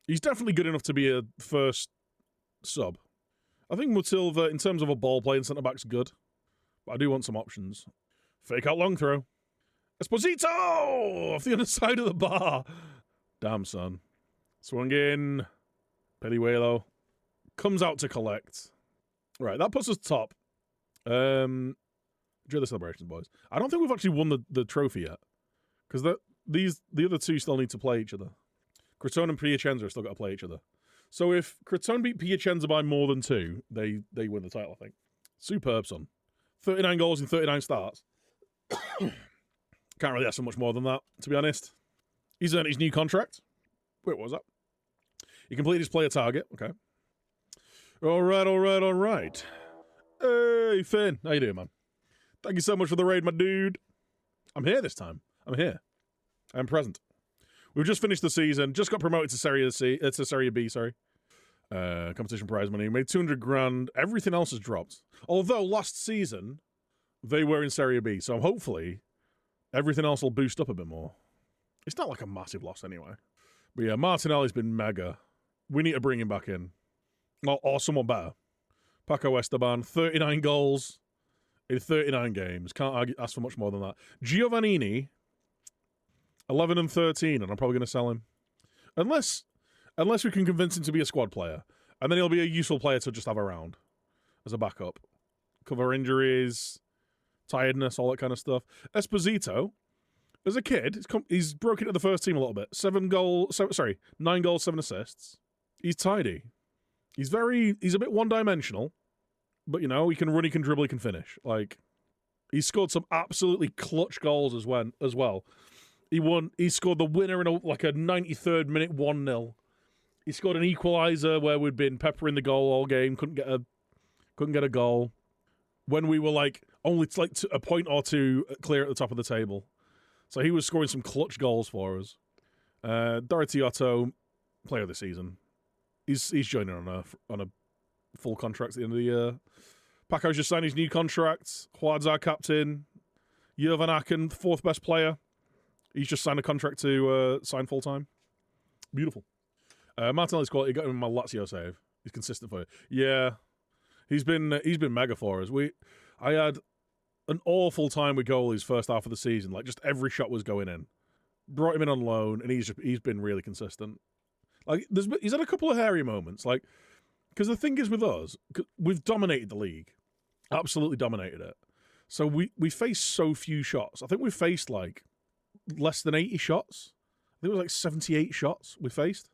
He's definitely good enough to be a first sub. I think Mutilva, in terms of a ball playing centre-back's good. But I do want some options. Fake out long throw. Esposito! Off the other side of the bar. Damn, son. Swung in. Peliuelo. Comes out to collect. Right, that puts us top. Enjoy the celebrations, boys. I don't think we've actually won the trophy yet. Because the other two still need to play each other. Crotone and Piacenza have still got to play each other. So if Crotone beat Piacenza by more than 2, they win the title, I think. Superb, son. 39 goals in 39 starts. Can't really ask for much more than that, to be honest. He's earned his new contract. Wait, what was that? He completed his player target. Okay. All right. Hey, Finn. How you doing, man? Thank you so much for the raid, my dude. I'm here this time. I'm here. I'm present. We've just finished the season. Just got promoted to Serie B, sorry. Competition prize money. Made 200 grand. Everything else has dropped. Although last season, they were in Serie B. So hopefully, everything else will boost up a bit more. It's not like a massive loss anyway. But yeah, Martinelli's been mega. We need to bring him back in. Or someone better. Paco Esteban, 39 goals in 39 games. Can't ask for much more than that. Giovannini, 11 and 13, and I'm probably going to sell him. Unless we can convince him to be a squad player. And then he'll be a useful player to just have around as a backup. Cover injuries, tiredness, all that kind of stuff. Esposito, as a kid, he's broken into the first team a little bit. 9 goals, 7 assists. He's tidy. He's a bit one-dimensional, but, you know, he can run, he can dribble, he can finish. Like, he scored some absolutely clutch goals as well. He scored the winner in a 93rd minute 1-0. He scored an equaliser where we'd been peppering the goal all game, couldn't get a goal. When we were only a point or two clear at the top of the table. So he was scoring some clutch goals for us. Dorothy Otto, player of the season. He's joining on a full contract at the end of the year. Paco's just signed his new contract. Juad's our captain. Van Aken, 4th best player. He's just signed a contract to sign full time. Beautiful. Martinelli's quality. Got him in my Lazio save. He's consistent for you. Yeah, he's been mega for us. I had an awful time with goalies first half of the season. Like, just every shot was going in. Brought him in on loan, and he's been really consistent. Like, he's had a couple of hairy moments. Like, because the thing is with us, we've dominated the league, absolutely dominated it. So we faced so few shots. I think we faced less than 80 shots. I think it was 78 shots we faced.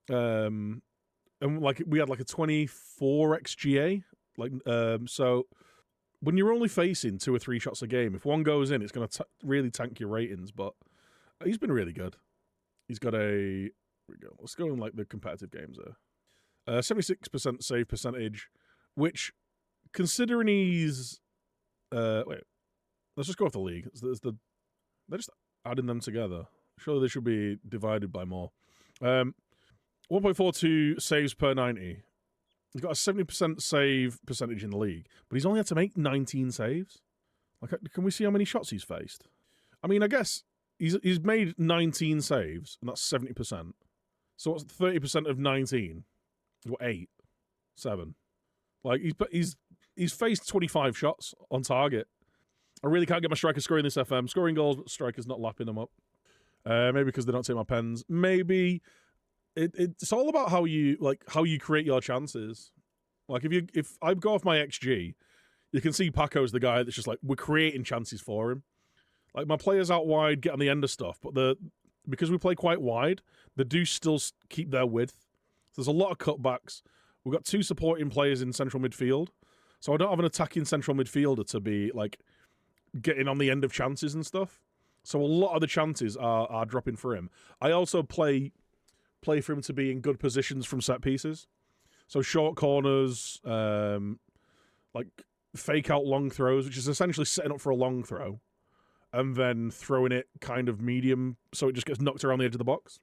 And we had a 24 XGA So when you're only facing 2 or 3 shots a game, if one goes in, it's going to really tank your ratings. But he's been really good. He's got a... Here we go. Let's go in like the competitive games there. 76% save percentage, which, considering he's... wait, let's just go off the league. They're just adding them together. Surely they should be divided by more. 1.42 saves per 90. He's got a 70% save percentage in the league, but he's only had to make 19 saves. Like, can we see how many shots he's faced? I mean, I guess he's made 19 saves, and that's 70%. So what's 30% of 19? What, 8? 7? Like, he's faced 25 shots on target. I really can't get my striker scoring this FM. Scoring goals, but striker's not lapping them up. Maybe because they don't take my pens. Maybe it's all about how you create your chances. Like if I go off my XG, you can see Paco's the guy that's just like, we're creating chances for him. Like, my players out wide get on the end of stuff, but because we play quite wide, they do still keep their width. So there's a lot of cutbacks. We've got 2 supporting players in central midfield, so I don't have an attacking central midfielder to be like getting on the end of chances and stuff. So a lot of the chances are dropping for him. I also play for him to be in good positions from set pieces. So short corners, like fake out long throws, which is essentially setting up for a long throw, and then throwing it kind of medium so it just gets knocked around the edge of the box.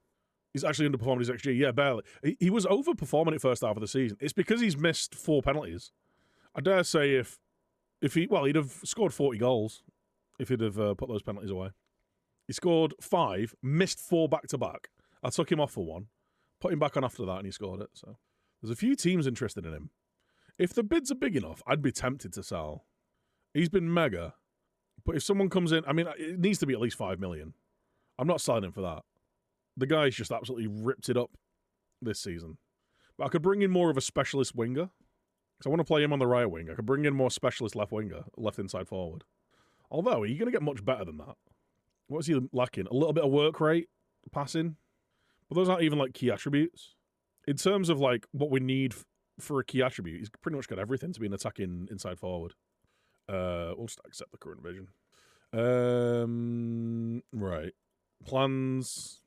He's actually underperformed his XG. Yeah, barely. He was overperforming it first half of the season. It's because he's missed 4 penalties. I dare say if he'd have scored 40 goals if he'd have put those penalties away. He scored 5, missed 4 back-to-back. I took him off for 1, put him back on after that, and he scored it. So there's a few teams interested in him. If the bids are big enough, I'd be tempted to sell. He's been mega. But if someone comes in, I mean, it needs to be at least 5 million. I'm not selling him for that. The guy's just absolutely ripped it up this season. But I could bring in more of a specialist winger. Because I want to play him on the right wing. I could bring in more specialist left winger, left inside forward. Although, are you going to get much better than that? What's he lacking? A little bit of work rate, passing. But those aren't even like key attributes. In terms of like what we need for a key attribute, he's pretty much got everything to be an attacking inside forward. We'll just accept the current vision. Right. Plans.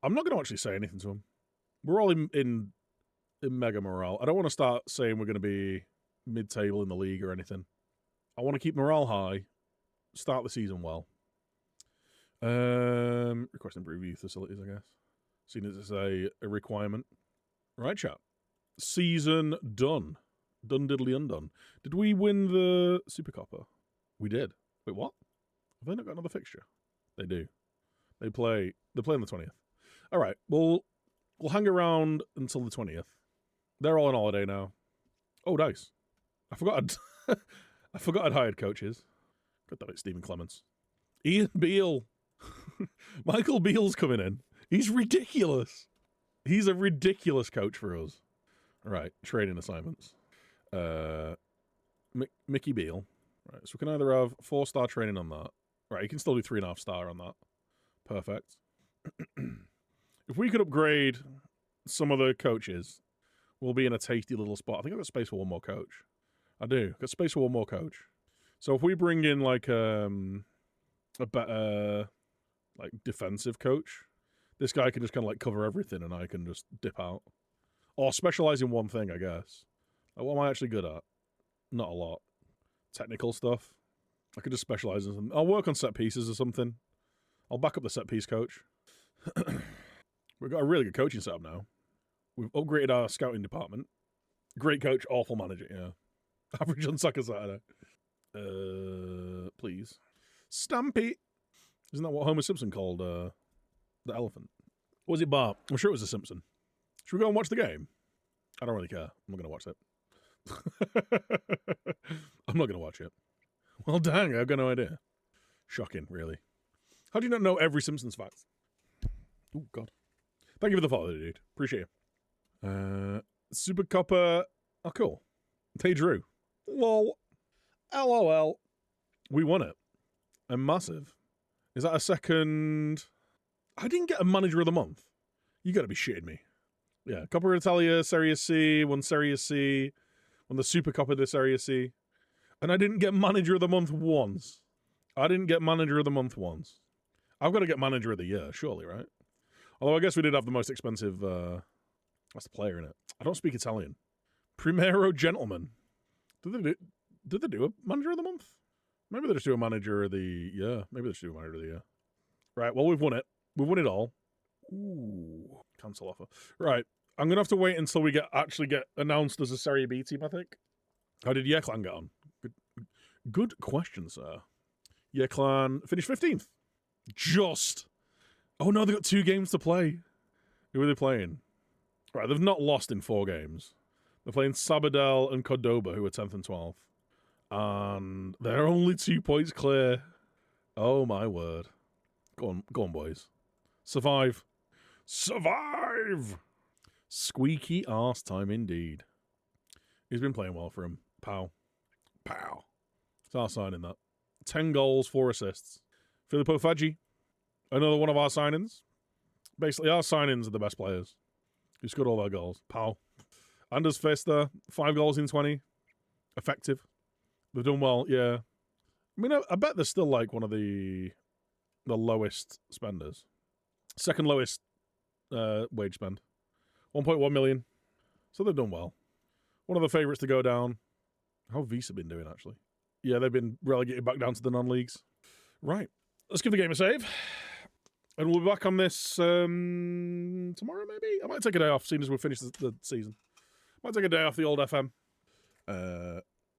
I'm not going to actually say anything to him. We're all in mega morale. I don't want to start saying we're going to be mid-table in the league or anything. I want to keep morale high, start the season well. Request improve youth facilities, I guess. Seeing as it's a requirement. Right, chap. Season done. Done diddly undone. Did we win the Super Copper? We did. Wait, what? Have they not got another fixture? They do. They play on the 20th. All right, we'll hang around until the 20th. They're all on holiday now. Oh, nice. I forgot I'd hired coaches. God damn it, Stephen Clements. Ian Beale. Michael Beale's coming in. He's ridiculous. He's a ridiculous coach for us. All right, training assignments. Mickey Beale. Right, so we can either have 4-star training on that. Right, you can still do 3.5-star on that. Perfect. If we could upgrade some of the coaches, we'll be in a tasty little spot. I think I've got space for one more coach. I do. Got space for one more coach. So if we bring in like a better like defensive coach, this guy can just kind of like cover everything and I can just dip out. Or specialize in one thing, I guess. Like, what am I actually good at? Not a lot. Technical stuff. I could just specialize in something. I'll work on set pieces or something. I'll back up the set piece coach. We've got a really good coaching setup now. We've upgraded our scouting department. Great coach, awful manager, yeah. Average on Soccer Saturday. Please. Stampy. Isn't that what Homer Simpson called the elephant? Or was it Bart? I'm sure it was a Simpson. Should we go and watch the game? I don't really care. I'm not going to watch it. I'm not going to watch it. Well, dang, I've got no idea. Shocking, really. How do you not know every Simpsons fact? Oh, God. Thank you for the follow, dude. Appreciate it. Super Copper. Oh, cool. They drew. Lol. LOL. We won it. And massive. Is that a second? I didn't get a manager of the month. You got to be shitting me. Yeah, Coppa Italia, Serie C, won Serie C, Won the Super Cup of this Area C. And I didn't get Manager of the Month once. I've got to get Manager of the Year, surely, right? Although I guess we did have the most expensive... That's the player in it. I don't speak Italian. Primero Gentleman. Did they do a Manager of the Month? Maybe they just do a Manager of the Year. Right, well, we've won it. We've won it all. Ooh. Cancel offer. Right. I'm going to have to wait until we actually get announced as a Serie B team, I think. How did Yeklan get on? Good question, sir. Yeklan finished 15th. Just. Oh, no, they've got 2 games to play. Who are they playing? Right, they've not lost in 4 games. They're playing Sabadell and Cordoba, who are 10th and 12th. And they're only 2 points clear. Oh, my word. Go on, boys. Survive. Squeaky arse time indeed. He's been playing well for him. Pow. It's our signing that. 10 goals, 4 assists. Filippo Faggi. Another one of our signings. Basically, our signings are the best players. Who scored all our goals. Pow. Anders Fester, 5 goals in 20. Effective. They've done well, yeah. I mean, I bet they're still like one of the lowest spenders. Second lowest wage spend. 1.1 million. So they've done well. One of the favourites to go down. How have Visa been doing, actually? Yeah, they've been relegated back down to the non-leagues. Right. Let's give the game a save. And we'll be back on this tomorrow, maybe? I might take a day off, seeing as we've finished the season. Might take a day off the old FM.